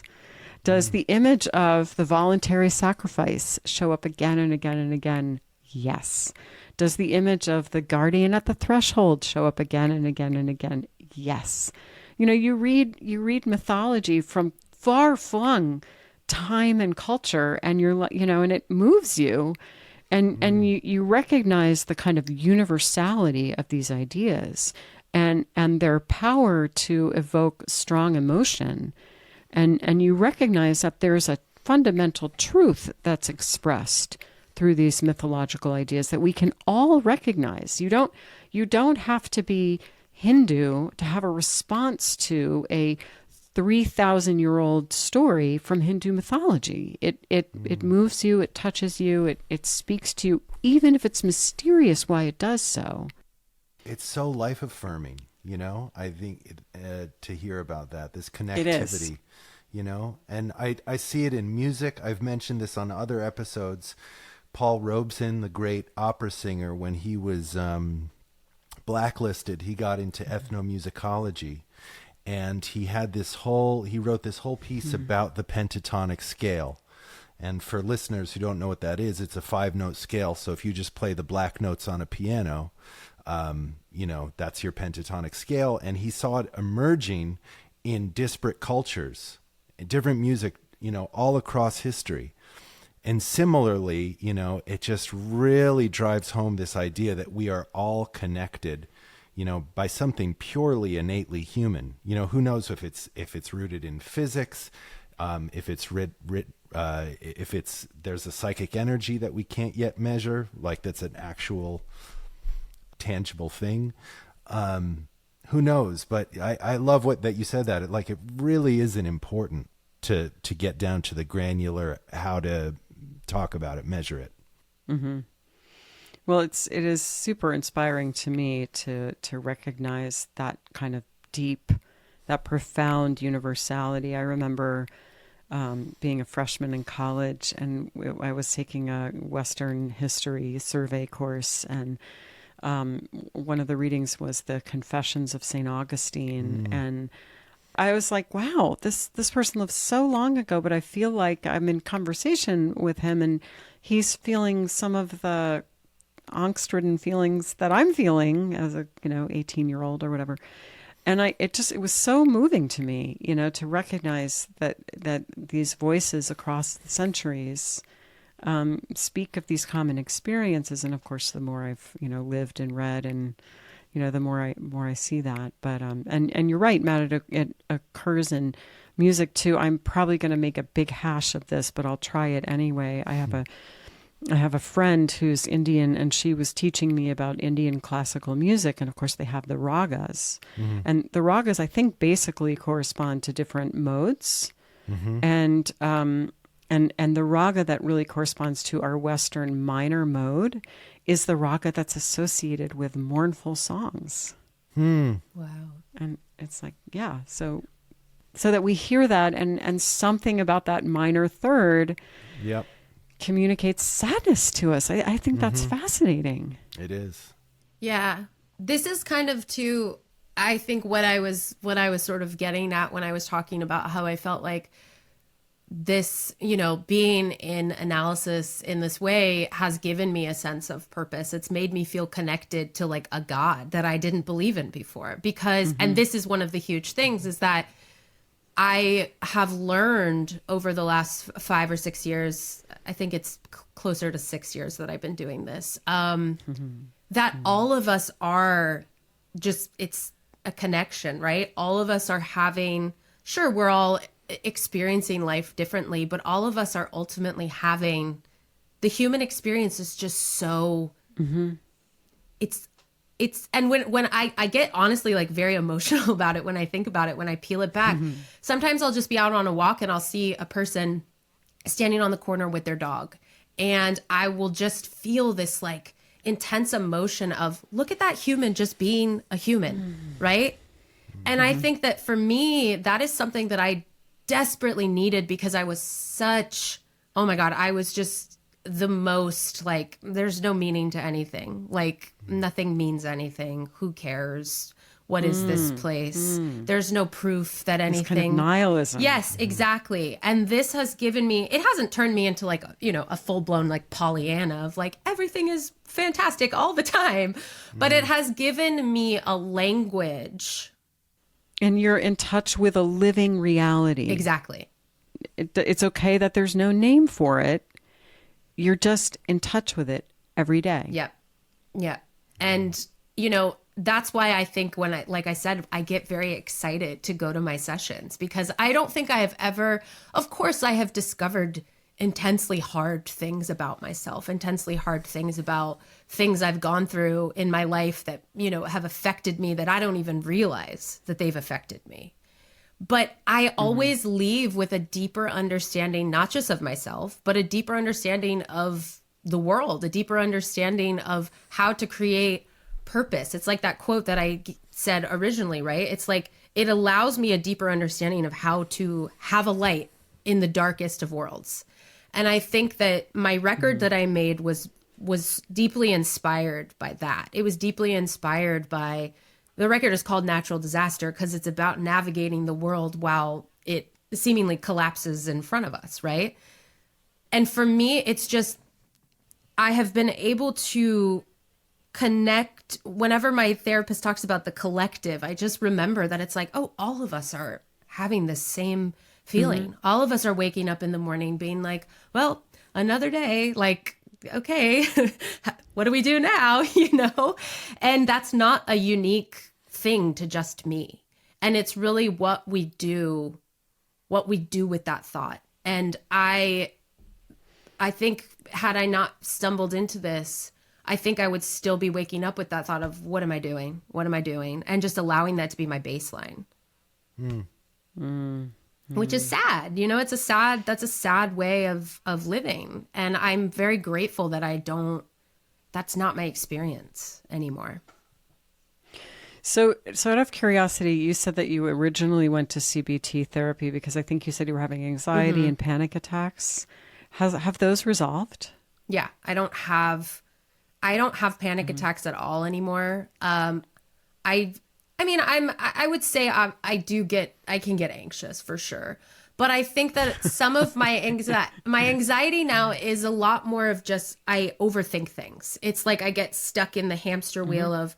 Does the image of the voluntary sacrifice show up again and again and again? Yes. Does the image of the guardian at the threshold show up again and again and again? Yes. You read mythology from far-flung time and culture, and and it moves you. And you recognize the kind of universality of these ideas and their power to evoke strong emotion. And you recognize that there's a fundamental truth that's expressed through these mythological ideas that we can all recognize. You don't have to be Hindu to have a response to a 3,000-year-old story from Hindu mythology. It moves you, it touches you, it speaks to you, even if it's mysterious why it does so. It's so life affirming, I think to hear about that, this connectivity, it is. And I see it in music. I've mentioned this on other episodes. Paul Robeson, the great opera singer, when he was blacklisted, he got into ethnomusicology. And he wrote this whole piece about the Pentatonic Scale. And for listeners who don't know what that is, it's a 5-note scale. So if you just play the black notes on a piano, that's your pentatonic scale. And he saw it emerging in disparate cultures, different music, all across history. And similarly, it just really drives home this idea that we are all connected, by something purely innately human. Who knows if it's rooted in physics, if there's a psychic energy that we can't yet measure, that's an actual tangible thing. Who knows? But I love that you said that. It really isn't important to get down to the granular, how to talk about it, measure it. Mm-hmm. Well, it is super inspiring to me to recognize that kind of deep, that profound universality. I remember being a freshman in college, and I was taking a Western history survey course, and one of the readings was the Confessions of St Augustine, and I was like, wow, this person lived so long ago, but I feel like I'm in conversation with him, and he's feeling some of the angst-ridden feelings that I'm feeling as a 18-year-old or whatever. And it was so moving to me, to recognize that these voices across the centuries speak of these common experiences. And of course, the more I've lived and read, and the more I see that. But and you're right, Matt. It occurs in music too. I'm probably going to make a big hash of this, but I'll try it anyway. I have a friend who's Indian, and she was teaching me about Indian classical music. And of course, they have the ragas. Mm-hmm. And the ragas, I think, basically correspond to different modes. Mm-hmm. And the raga that really corresponds to our Western minor mode is the raga that's associated with mournful songs. Wow. And it's like, yeah, so that we hear that, and something about that minor third. Yep. Communicates sadness to us. I think that's fascinating. It is. Yeah. This is kind of too, I think what I was sort of getting at when I was talking about how I felt like this, being in analysis in this way has given me a sense of purpose. It's made me feel connected to a God that I didn't believe in before, because, and this is one of the huge things, is that I have learned over the last 5 or 6 years, I think it's closer to 6 years that I've been doing this, that all of us are just, it's a connection, right? All of us are having, sure, we're all experiencing life differently, but all of us are ultimately having, the human experience is just so, it's, and when I get honestly like very emotional about it, when I think about it, when I peel it back, sometimes I'll just be out on a walk and I'll see a person standing on the corner with their dog. And I will just feel this like intense emotion of, look at that human just being a human, right? And I think that for me, that is something that I desperately needed, because I was such, oh my God, I was just the most like, there's no meaning to anything. Like nothing means anything. Who cares? What is this place? There's no proof that anything. It's kind of nihilism. Yes, exactly. And this has given me, it hasn't turned me into like, a full blown like Pollyanna of like, everything is fantastic all the time. But it has given me a language. And you're in touch with a living reality. Exactly. It's okay that there's no name for it. You're just in touch with it every day. Yep. Yeah. And, that's why I think when like I said, I get very excited to go to my sessions, because I don't think I have ever, of course, I have discovered intensely hard things about myself, intensely hard things about things I've gone through in my life that, have affected me that I don't even realize that they've affected me. But I always leave with a deeper understanding, not just of myself, but a deeper understanding of the world, a deeper understanding of how to create purpose. It's like that quote that I said originally, right? It's like, it allows me a deeper understanding of how to have a light in the darkest of worlds. And I think that my record that I made was deeply inspired by that. It was deeply inspired by, the record is called Natural Disaster because it's about navigating the world while it seemingly collapses in front of us, right? And for me, it's just, I have been able to connect. Whenever my therapist talks about the collective, I just remember that it's like, oh, all of us are having the same feeling. All of us are waking up in the morning being like, well, another day, like, okay, what do we do now? And that's not a unique thing to just me. And it's really what we do with that thought. And I think had I not stumbled into this, I think I would still be waking up with that thought of, what am I doing? What am I doing? And just allowing that to be my baseline. Which is sad. That's a sad way of living. And I'm very grateful that that's not my experience anymore. So out of curiosity, you said that you originally went to CBT therapy because I think you said you were having anxiety and panic attacks. Have those resolved? Yeah, I don't have panic attacks at all anymore. I would say I can get anxious for sure. But I think that some of my anxiety now is a lot more of just, I overthink things. It's like I get stuck in the hamster wheel of,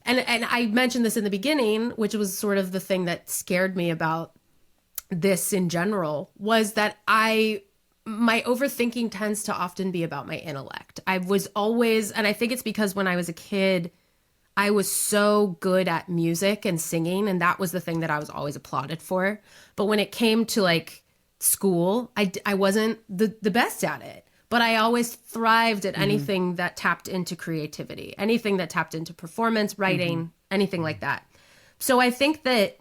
and I mentioned this in the beginning, which was sort of the thing that scared me about this in general, was that my overthinking tends to often be about my intellect. I was always, and I think it's because when I was a kid, I was so good at music and singing, and that was the thing that I was always applauded for. But when it came to like school, I wasn't the best at it. But I always thrived at anything that tapped into creativity, anything that tapped into performance, writing, anything like that. So I think that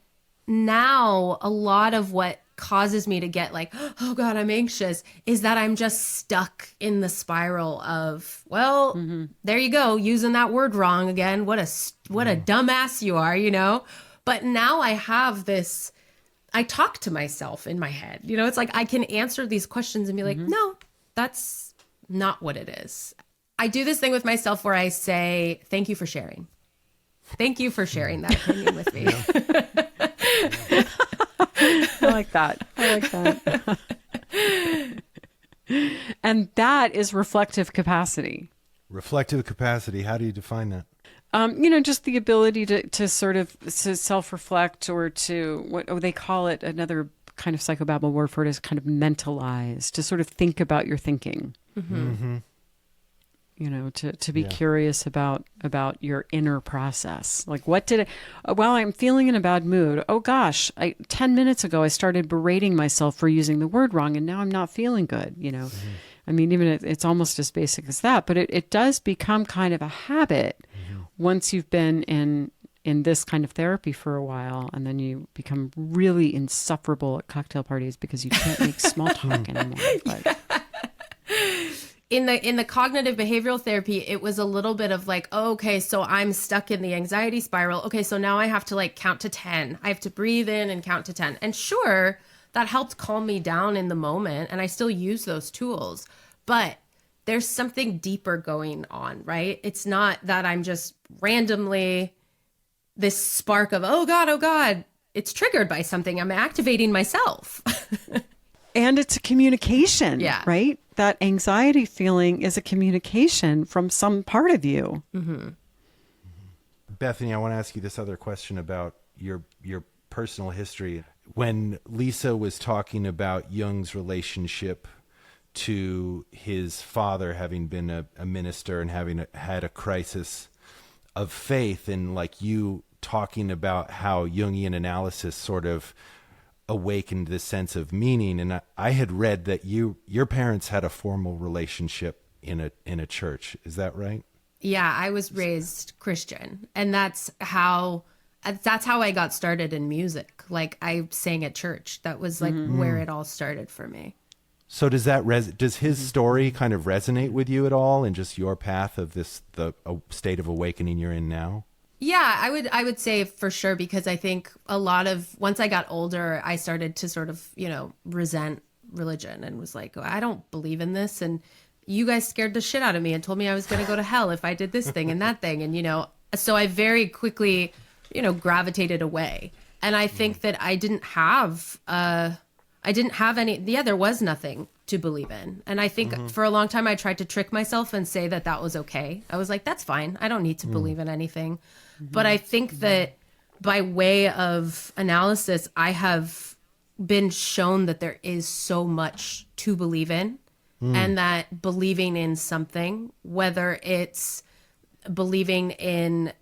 now a lot of what causes me to get like, oh God, I'm anxious, is that I'm just stuck in the spiral of, well, there you go, using that word wrong again. What a dumbass you are, But now I have this, I talk to myself in my head. It's like I can answer these questions and be like, no, that's not what it is. I do this thing with myself where I say, thank you for sharing. Thank you for sharing that opinion with me. I like that. And that is reflective capacity. Reflective capacity. How do you define that? Just the ability to sort of to self-reflect, or to what they call it, another kind of psychobabble word for it is kind of mentalize, to sort of think about your thinking. Mm-hmm. To be curious about your inner process. Like, what did while I'm feeling in a bad mood, oh gosh, 10 minutes ago I started berating myself for using the word wrong, and now I'm not feeling good, Mm-hmm. I mean, even it's almost as basic as that, but it does become kind of a habit once you've been in this kind of therapy for a while, and then you become really insufferable at cocktail parties because you can't make small talk anymore. But. In the cognitive behavioral therapy, it was a little bit of like, oh, okay, so I'm stuck in the anxiety spiral. Okay, so now I have to like count to 10. I have to breathe in and count to 10. And sure, that helped calm me down in the moment, and I still use those tools. But there's something deeper going on, right? It's not that I'm just randomly this spark of, oh God. It's triggered by something. I'm activating myself. And it's a communication, yeah. Right? That anxiety feeling is a communication from some part of you. Mm-hmm. Bethany, I want to ask you this other question about your personal history. When Lisa was talking about Jung's relationship to his father, having been a minister and having had a crisis of faith, and like you talking about how Jungian analysis sort of awakened this sense of meaning. And I had read that your parents had a formal relationship in a church. Is that right? Yeah, I was raised Christian, and that's how I got started in music. Like, I sang at church. That was like where it all started for me. So does his story kind of resonate with you at all, and just your path of the state of awakening you're in now? Yeah, I would say for sure, because I think once I got older, I started to sort of, resent religion, and was like, oh, I don't believe in this. And you guys scared the shit out of me and told me I was going to go to hell if I did this thing and that thing. And, so I very quickly, gravitated away. And I think that I didn't have any, there was nothing to believe in. And I think for a long time, I tried to trick myself and say that was okay. I was like, that's fine. I don't need to believe in anything. But I think that by way of analysis, I have been shown that there is so much to believe in, and that believing in something, whether it's believing in,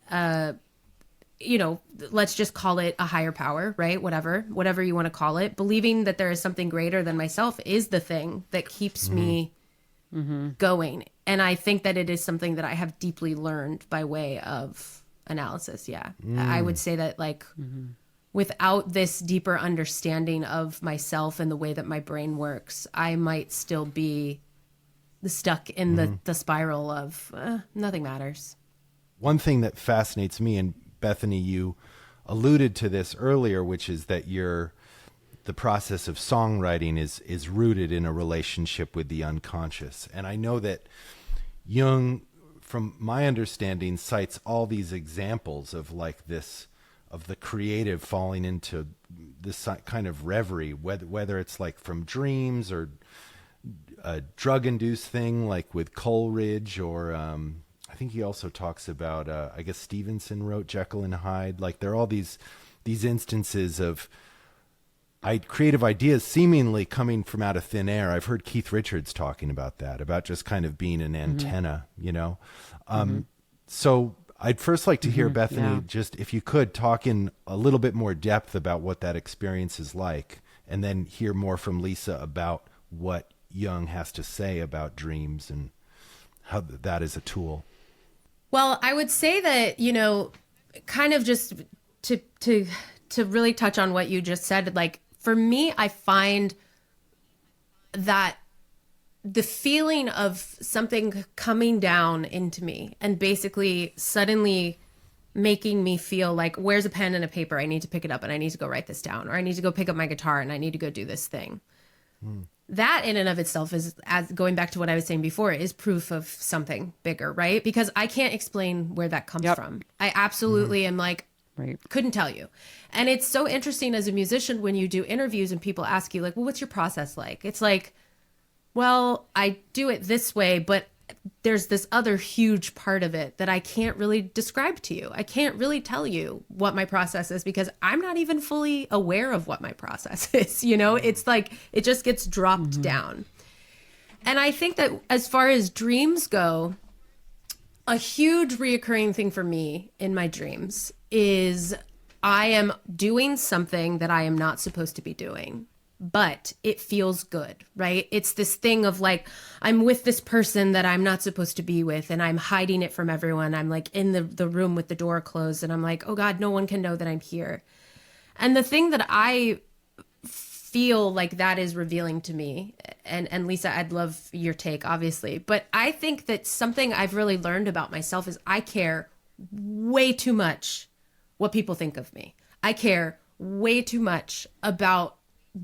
let's just call it a higher power, right? Whatever you want to call it. Believing that there is something greater than myself is the thing that keeps me going. And I think that it is something that I have deeply learned by way of analysis. Yeah. I would say that without this deeper understanding of myself and the way that my brain works, I might still be stuck in the spiral of nothing matters. One thing that fascinates me, and Bethany, you alluded to this earlier, which is that the process of songwriting is rooted in a relationship with the unconscious. And I know that Jung, from my understanding, cites all these examples of like this, of the creative falling into this kind of reverie, whether it's like from dreams or a drug-induced thing like with Coleridge, or I think he also talks about, I guess Stevenson wrote Jekyll and Hyde. Like, there are all these instances of creative ideas seemingly coming from out of thin air. I've heard Keith Richards talking about that, about just kind of being an antenna, So I'd first like to hear, Bethany, just if you could talk in a little bit more depth about what that experience is like, and then hear more from Lisa about what Jung has to say about dreams and how that is a tool. Well, I would say that, kind of just to really touch on what you just said, like, for me, I find that the feeling of something coming down into me and basically suddenly making me feel like, where's a pen and a paper? I need to pick it up and I need to go write this down, or I need to go pick up my guitar and I need to go do this thing. That in and of itself is, as going back to what I was saying before, is proof of something bigger, right? Because I can't explain where that comes from. I absolutely am like, couldn't tell you. And it's so interesting as a musician when you do interviews and people ask you like, well, what's your process like? It's like, well, I do it this way, but there's this other huge part of it that I can't really describe to you. I can't really tell you what my process is because I'm not even fully aware of what my process is. It's like it just gets dropped down. And I think that as far as dreams go, a huge reoccurring thing for me in my dreams is I am doing something that I am not supposed to be doing, but it feels good, right? It's this thing of like, I'm with this person that I'm not supposed to be with, and I'm hiding it from everyone. I'm like in the room with the door closed, and I'm like, oh God, no one can know that I'm here. And the thing that I feel like that is revealing to me, and Lisa, I'd love your take, obviously, but I think that something I've really learned about myself is I care way too much what people think of me. I care way too much about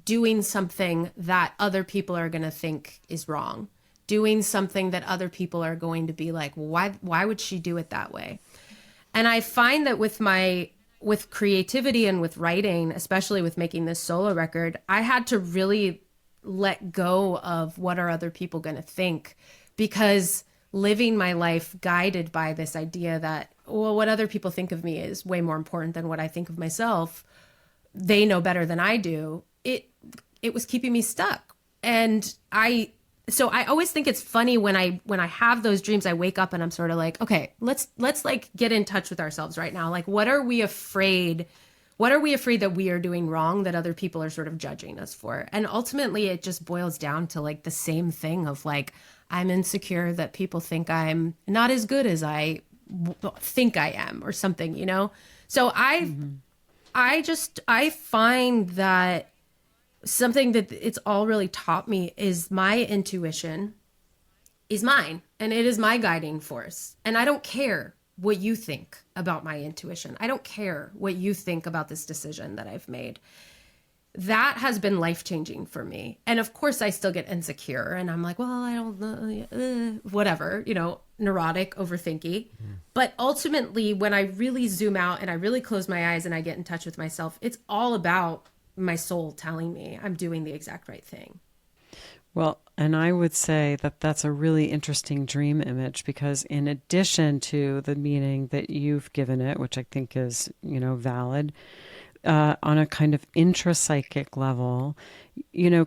doing something that other people are going to think is wrong, doing something that other people are going to be like, why would she do it that way? And I find that with creativity and with writing, especially with making this solo record, I had to really let go of what are other people going to think, because living my life guided by this idea that, well, what other people think of me is way more important than what I think of myself. They know better than I do. It was keeping me stuck. And so I always think it's funny when I have those dreams, I wake up and I'm sort of like, okay, let's like get in touch with ourselves right now. Like, what are we afraid that we are doing wrong that other people are sort of judging us for? And ultimately it just boils down to like the same thing of like, I'm insecure that people think I'm not as good as I think I am or something, So I find that something that it's all really taught me is my intuition is mine, and it is my guiding force. And I don't care what you think about my intuition. I don't care what you think about this decision that I've made. That has been life-changing for me. And of course I still get insecure and I'm like, well, I don't know, whatever, neurotic, overthinky. But ultimately, when I really zoom out and I really close my eyes and I get in touch with myself, it's all about my soul telling me I'm doing the exact right thing. Well, and I would say that that's a really interesting dream image, because in addition to the meaning that you've given it, which I think is, valid, on a kind of intrapsychic level,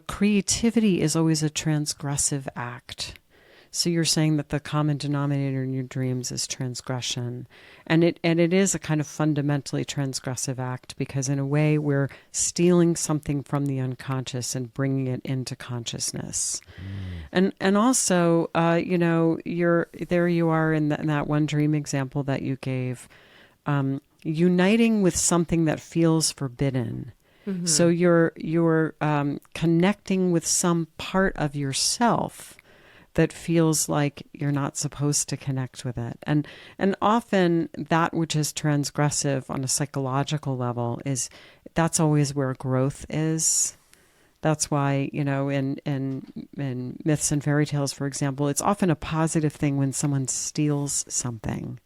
creativity is always a transgressive act. So you're saying that the common denominator in your dreams is transgression. And it is a kind of fundamentally transgressive act, because in a way we're stealing something from the unconscious and bringing it into consciousness. And also, there you are in that one dream example that you gave, uniting with something that feels forbidden. So you're connecting with some part of yourself that feels like you're not supposed to connect with it. And often that which is transgressive on a psychological level that's always where growth is. That's why, in myths and fairy tales, for example, it's often a positive thing when someone steals something.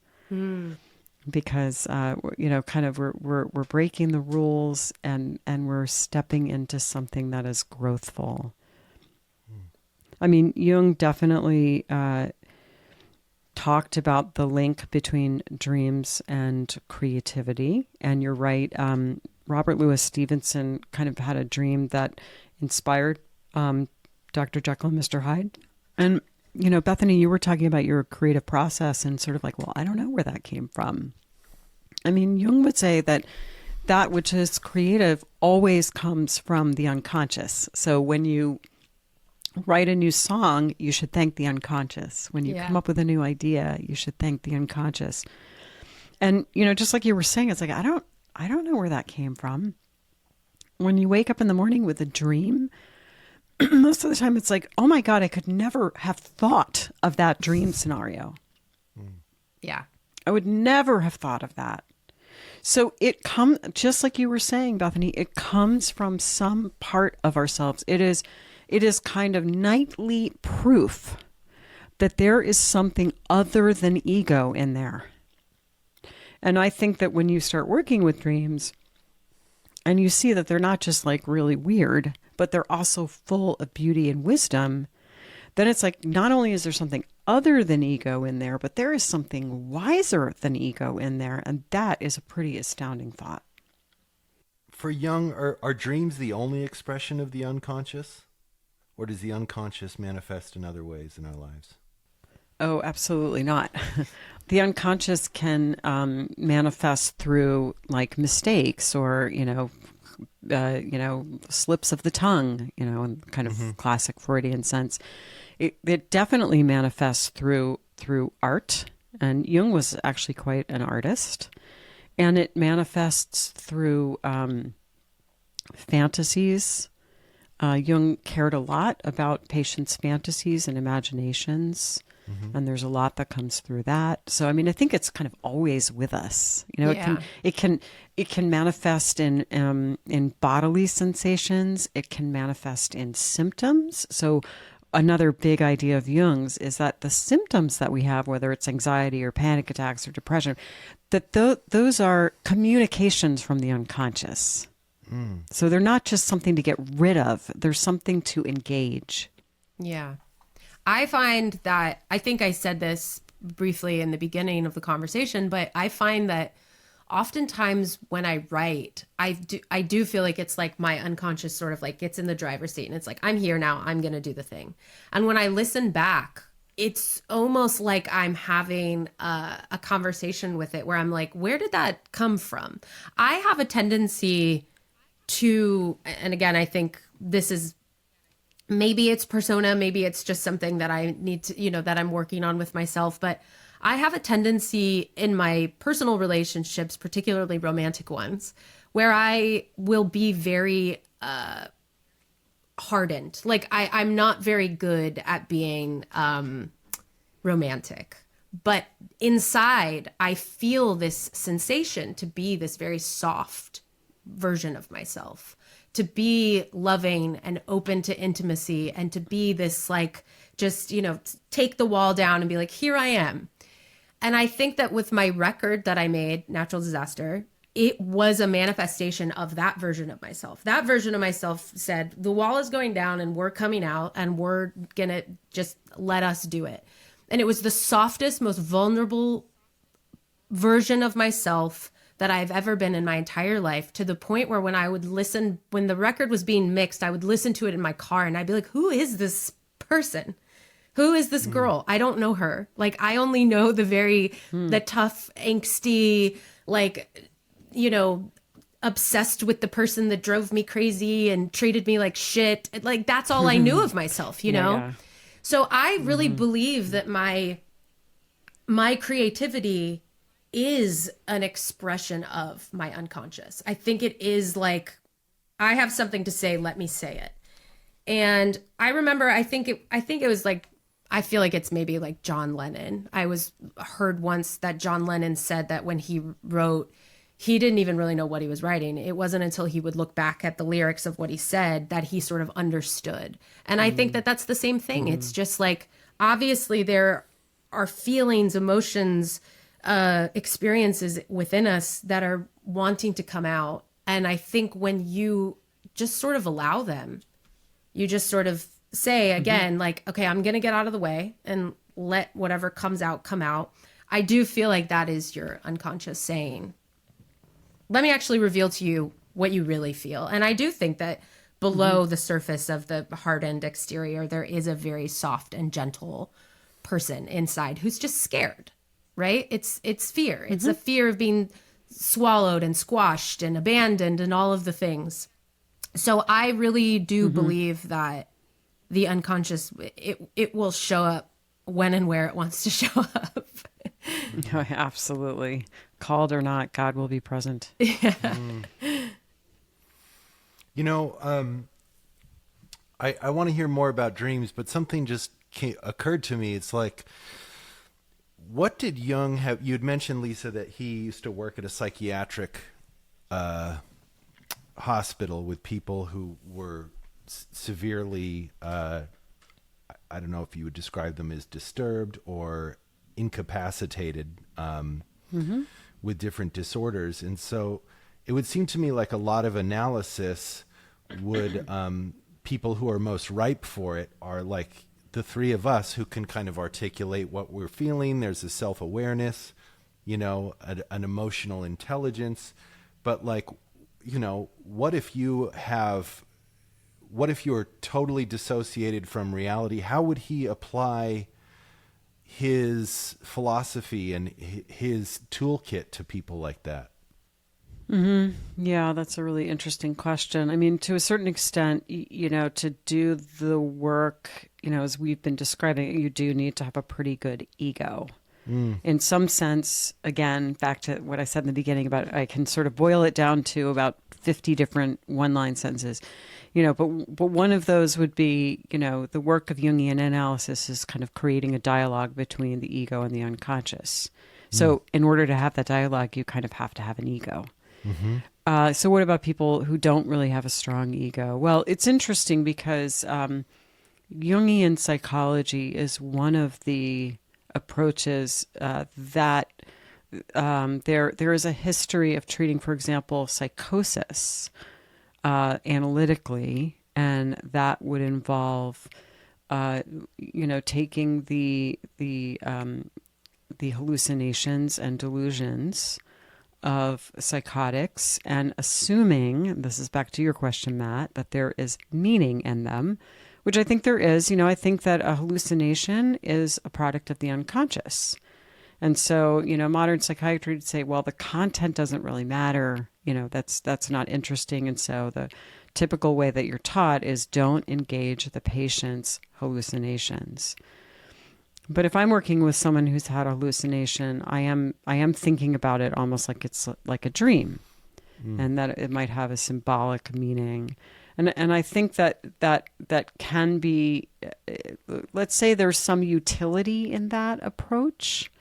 Because, we're breaking the rules and we're stepping into something that is growthful. I mean, Jung definitely talked about the link between dreams and creativity. And you're right. Robert Louis Stevenson kind of had a dream that inspired Dr. Jekyll and Mr. Hyde. And, Bethany, you were talking about your creative process and sort of like, well, I don't know where that came from. I mean, Jung would say that which is creative always comes from the unconscious. So when you write a new song, you should thank the unconscious. When you come up with a new idea, you should thank the unconscious. And, just like you were saying, it's like, I don't know where that came from. When you wake up in the morning with a dream, most of the time it's like, oh my God, I could never have thought of that dream scenario. Yeah. I would never have thought of that. So it comes, just like you were saying, Bethany, it comes from some part of ourselves. It is kind of nightly proof that there is something other than ego in there. And I think that when you start working with dreams and you see that they're not just like really weird, but they're also full of beauty and wisdom, then it's like, not only is there something other than ego in there, but there is something wiser than ego in there. And that is a pretty astounding thought. For Jung, are dreams the only expression of the unconscious? Or does the unconscious manifest in other ways in our lives? Oh, absolutely not. The unconscious can manifest through like mistakes or, slips of the tongue, in kind of classic Freudian sense. It definitely manifests through art. And Jung was actually quite an artist. And it manifests through fantasies. Jung cared a lot about patients' fantasies and imaginations. And there's a lot that comes through that. So, I mean, I think it's kind of always with us. It can manifest in bodily sensations. It can manifest in symptoms. So, another big idea of Jung's is that the symptoms that we have, whether it's anxiety or panic attacks or depression, that those are communications from the unconscious. So they're not just something to get rid of. There's something to engage. Yeah. I find that, I think I said this briefly in the beginning of the conversation, but I find that oftentimes when I write, I do feel like it's like my unconscious sort of like gets in the driver's seat and it's like, I'm here now, I'm going to do the thing. And when I listen back, it's almost like I'm having a conversation with it where I'm like, where did that come from? I have a tendency to, and again, I think this is, maybe it's persona, maybe it's just something that I need to, that I'm working on with myself, but I have a tendency in my personal relationships, particularly romantic ones, where I will be very hardened. Like I'm not very good at being romantic, but inside I feel this sensation to be this very soft version of myself, to be loving and open to intimacy, and to be this like, just, take the wall down and be like, here I am. And I think that with my record that I made, Natural Disaster, it was a manifestation of that version of myself. That version of myself said, the wall is going down and we're coming out and we're going to just let us do it. And it was the softest, most vulnerable version of myself that I've ever been in my entire life, to the point where when I would listen, when the record was being mixed, I would listen to it in my car and I'd be like, who is this person? Who is this girl? I don't know her. Like, I only know the tough, angsty, like, obsessed with the person that drove me crazy and treated me like shit. Like, that's all I knew of myself, know? Yeah. So I really believe that my creativity is an expression of my unconscious. I think it is like, I have something to say, let me say it. And I remember, I think it was like, I feel like it's maybe like John Lennon. I heard once that John Lennon said that when he wrote, he didn't even really know what he was writing. It wasn't until he would look back at the lyrics of what he said that he sort of understood. And I think that that's the same thing. It's just like, obviously there are feelings, emotions, experiences within us that are wanting to come out. And I think when you just sort of allow them, you just sort of say again, like, okay, I'm going to get out of the way and let whatever comes out come out. I do feel like that is your unconscious saying, let me actually reveal to you what you really feel. And I do think that below the surface of the hardened exterior, there is a very soft and gentle person inside who's just scared. Right? It's fear. It's a fear of being swallowed and squashed and abandoned and all of the things. So I really do believe that the unconscious, it will show up when and where it wants to show up. Oh, absolutely. Called or not, God will be present. Yeah. I want to hear more about dreams, but something just occurred to me. It's like, what did Jung have? You had mentioned, Lisa, that he used to work at a psychiatric hospital with people who were severely, I don't know if you would describe them as disturbed or incapacitated with different disorders. And so it would seem to me like a lot of analysis would, people who are most ripe for it are like the three of us who can kind of articulate what we're feeling. There's a self-awareness, an emotional intelligence. But like, what if you're totally dissociated from reality? How would he apply his philosophy and his toolkit to people like that? Mm-hmm. Yeah, that's a really interesting question. I mean, to a certain extent, to do the work, as we've been describing, you do need to have a pretty good ego. In some sense, again, back to what I said in the beginning about, I can sort of boil it down to about 50 different one-line sentences, but one of those would be, the work of Jungian analysis is kind of creating a dialogue between the ego and the unconscious. So in order to have that dialogue, you kind of have to have an ego. Mm-hmm. So what about people who don't really have a strong ego? Well, it's interesting because Jungian psychology is one of the approaches that there is a history of treating, for example, psychosis analytically, and that would involve, taking the hallucinations and delusions of psychotics and assuming, this is back to your question, Matt, that there is meaning in them, which I think there is. I think that a hallucination is a product of the unconscious. And so, modern psychiatry would say, well, the content doesn't really matter. That's not interesting. And so the typical way that you're taught is don't engage the patient's hallucinations. But if I'm working with someone who's had a hallucination, I am thinking about it almost like it's like a dream, and that it might have a symbolic meaning. And I think that can be, let's say there's some utility in that approach,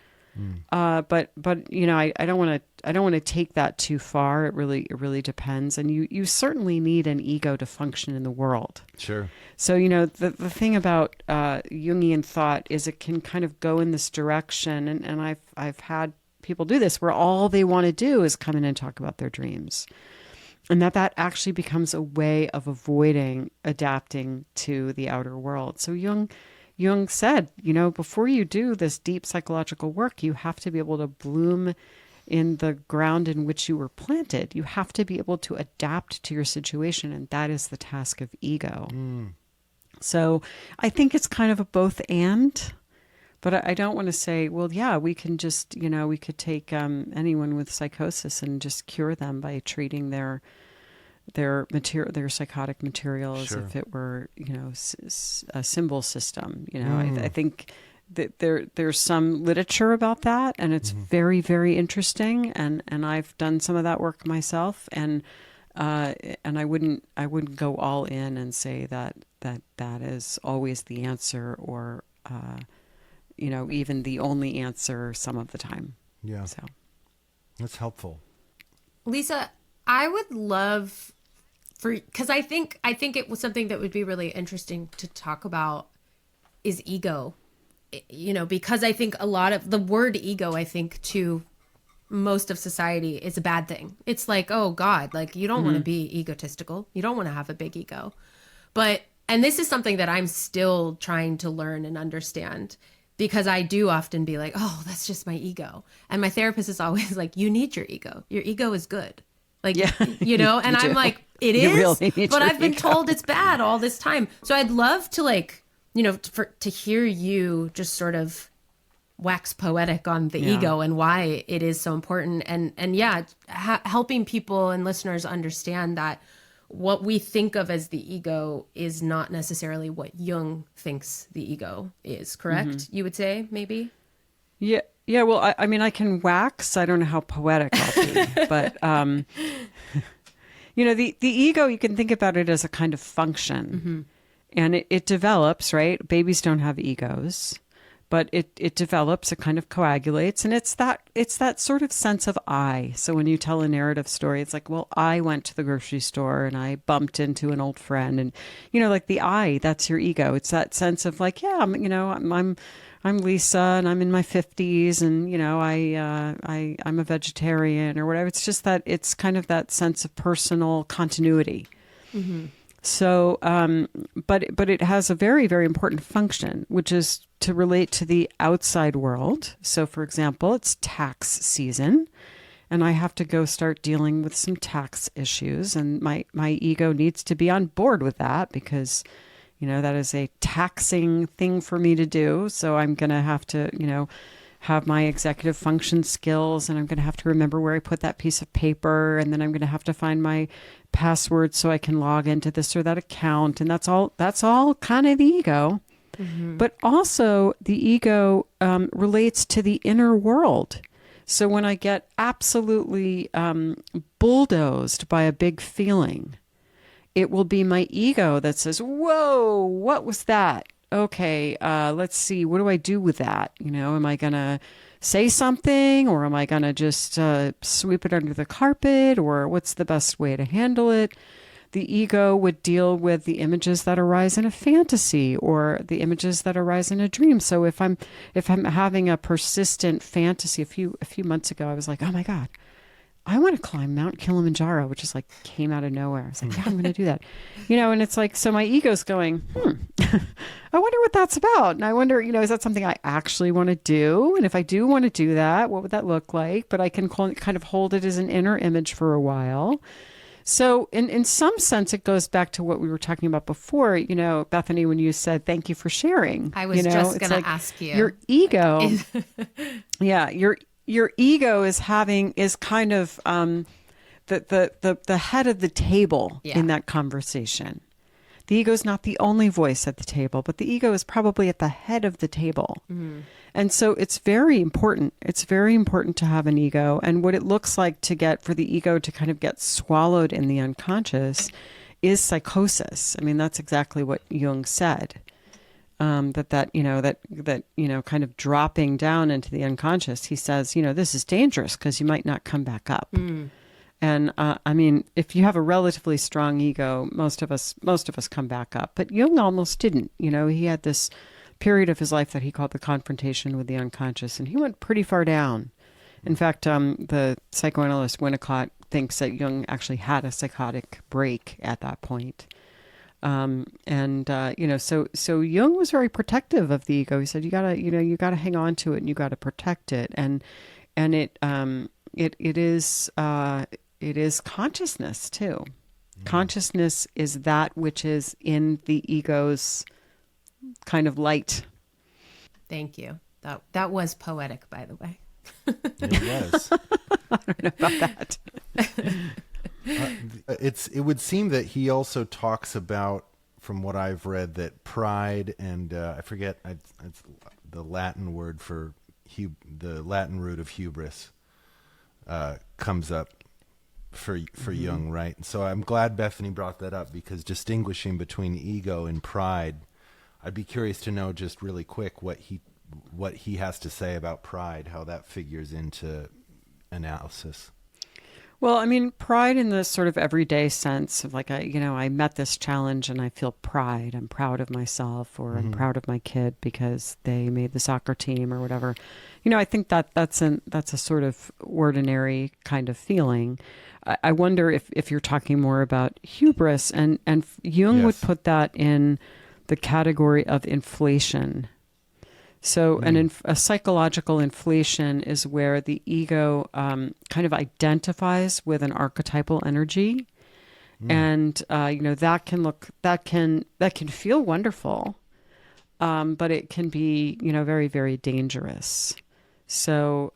but I don't want to take that too far. It really depends, and you certainly need an ego to function in the world. Sure. So the thing about Jungian thought is it can kind of go in this direction, and I've had people do this where all they want to do is come in and talk about their dreams. And that actually becomes a way of avoiding adapting to the outer world. So Jung said, before you do this deep psychological work, you have to be able to bloom in the ground in which you were planted. You have to be able to adapt to your situation, and that is the task of ego. So I think it's kind of a both and. But I don't want to say, well, yeah, we can just, we could take anyone with psychosis and just cure them by treating their psychotic material as if it were, a symbol system. I think that there's some literature about that, and it's very, very interesting. And I've done some of that work myself, and I wouldn't go all in and say that is always the answer, or even the only answer some of the time. Yeah. So that's helpful. Lisa, I would love because I think it was something that would be really interesting to talk about is ego, because I think a lot of the word ego, I think to most of society is a bad thing. It's like, oh God, like you don't want to be egotistical. You don't want to have a big ego. And this is something that I'm still trying to learn and understand, because I do often be like, oh, that's just my ego. And my therapist is always like, you need your ego. Your ego is good. Like, yeah, and I'm like, it is, really but I've been told it's bad all this time. So I'd love to to hear you just sort of wax poetic on the ego and why it is so important. And helping people and listeners understand that what we think of as the ego is not necessarily what Jung thinks the ego is, correct? You would say, maybe? Yeah. Yeah, well, I mean, I can wax. I don't know how poetic I'll be, but, the ego, you can think about it as a kind of function, and it develops, right? Babies don't have egos, but it develops, it kind of coagulates, and it's that sort of sense of I. So when you tell a narrative story, it's like, well, I went to the grocery store and I bumped into an old friend, and, like the I, that's your ego. It's that sense of like, yeah, I'm Lisa and I'm in my 50s and, I'm a vegetarian or whatever. It's just that it's kind of that sense of personal continuity. So, but it has a very, very important function, which is to relate to the outside world. So, for example, it's tax season, and I have to go start dealing with some tax issues, and my ego needs to be on board with that because, that is a taxing thing for me to do. So I'm going to have to, have my executive function skills, and I'm going to have to remember where I put that piece of paper, and then I'm going to have to find my password so I can log into this or that account, and that's all kind of the ego. Mm-hmm. But also the ego relates to the inner world. So when I get absolutely bulldozed by a big feeling, it will be my ego that says, "Whoa, what was that? Okay, let's see, what do I do with that? Am I going to say something, or am I going to just sweep it under the carpet, or what's the best way to handle it?" The ego would deal with the images that arise in a fantasy or the images that arise in a dream. So if I'm having a persistent fantasy, a few months ago, I was like, oh my God, I want to climb Mount Kilimanjaro, which is like came out of nowhere. I was like, yeah, I'm going to do that. And it's like, so my ego's going, I wonder what that's about. And I wonder, is that something I actually want to do? And if I do want to do that, what would that look like? But I can kind of hold it as an inner image for a while. So in some sense, it goes back to what we were talking about before, Bethany, when you said, thank you for sharing. I was just going to ask you. Your ego, your ego is kind of the head of the table in that conversation. The ego is not the only voice at the table, but the ego is probably at the head of the table. Mm-hmm. And so it's very important. It's very important to have an ego. And what it looks like for the ego to kind of get swallowed in the unconscious is psychosis. I mean, that's exactly what Jung said. That kind of dropping down into the unconscious, he says, this is dangerous because you might not come back up. Mm. And I mean, if you have a relatively strong ego, most of us come back up. But Jung almost didn't. He had this period of his life that he called the confrontation with the unconscious, and he went pretty far down. In fact, the psychoanalyst Winnicott thinks that Jung actually had a psychotic break at that point. So Jung was very protective of the ego. He said, you gotta hang on to it, and you gotta protect it. And it is consciousness too. Mm-hmm. Consciousness is that which is in the ego's kind of light. It Thank you. That was poetic, by the way. It was. I don't know about that. It would seem that he also talks about, from what I've read, that pride and I forget it's the Latin word for the Latin root of hubris comes up for mm-hmm. Jung, right? And so I'm glad Bethany brought that up, because distinguishing between ego and pride, I'd be curious to know just really quick what he has to say about pride, how that figures into analysis. Well, I mean, pride in the sort of everyday sense of like, I met this challenge and I feel pride. I'm proud of myself, or mm-hmm. I'm proud of my kid because they made the soccer team or whatever. I think that's a sort of ordinary kind of feeling. I wonder if you're talking more about hubris, and Jung yes. would put that in the category of inflation. So a psychological inflation is where the ego kind of identifies with an archetypal energy. And, that can feel wonderful, but it can be, very, very dangerous. So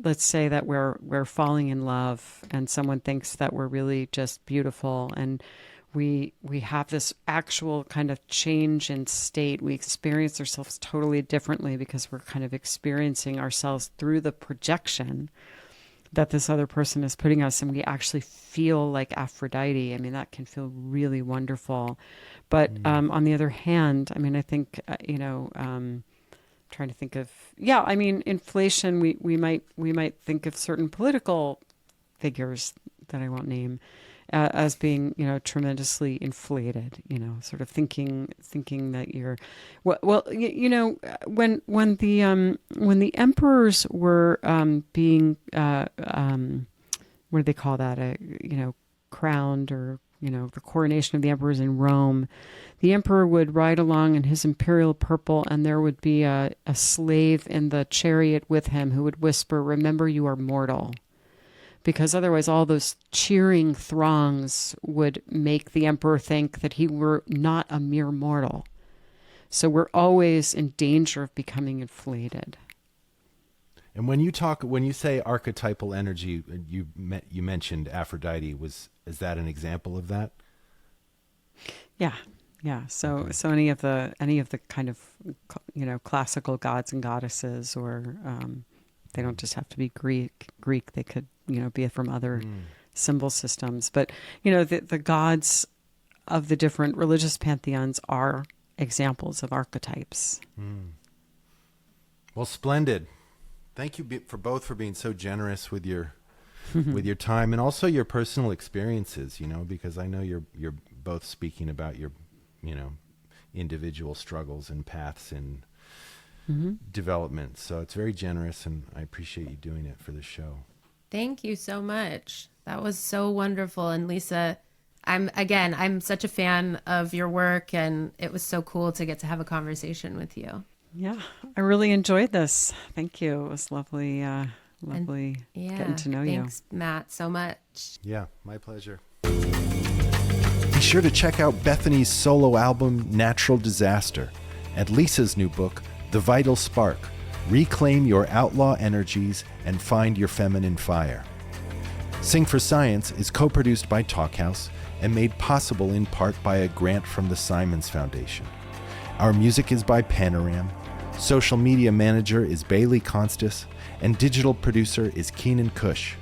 let's say that we're falling in love and someone thinks that we're really just beautiful, and we have this actual kind of change in state. We experience ourselves totally differently because we're kind of experiencing ourselves through the projection that this other person is putting us, and we actually feel like Aphrodite. I mean, that can feel really wonderful. But on the other hand, I mean, I think, trying to think of, inflation, we might think of certain political figures that I won't name as being, tremendously inflated, sort of thinking that you're, when the emperors were being, what do they call that? Crowned or the coronation of the emperors in Rome, the emperor would ride along in his imperial purple, and there would be a slave in the chariot with him who would whisper, "Remember, you are mortal." Because otherwise all those cheering throngs would make the emperor think that he were not a mere mortal. So we're always in danger of becoming inflated. And when you say archetypal energy, you mentioned Aphrodite. Is that an example of that? Yeah. So any of the kind of classical gods and goddesses, or they don't just have to be Greek. They could be from other symbol systems. But the gods of the different religious pantheons are examples of archetypes. Well, splendid. Thank you for being so generous with your with your time and also your personal experiences, because I know you're both speaking about your individual struggles and paths in development. So it's very generous, and I appreciate you doing it for the show. Thank you so much. That was so wonderful. And Lisa, I'm such a fan of your work, and it was so cool to get to have a conversation with you. Yeah, I really enjoyed this. Thank you. It was lovely getting to know you. Thanks, Matt, so much. Yeah, my pleasure. Be sure to check out Bethany's solo album, Natural Disaster, and Lisa's new book, The Vital Spark: Reclaim Your Outlaw Energies and Find Your Feminine Fire. Sing for Science is co-produced by Talkhouse and made possible in part by a grant from the Simons Foundation. Our music is by Panoram. Social media manager is Bailey Constas, and digital producer is Keenan Cush.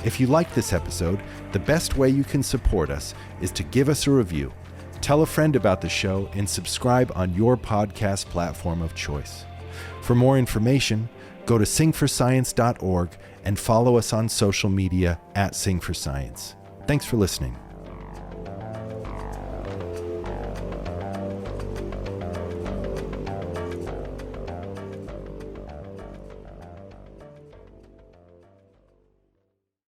If you like this episode, the best way you can support us is to give us a review, tell a friend about the show, and subscribe on your podcast platform of choice. For more information, go to singforscience.org and follow us on social media @SingForScience. Thanks for listening.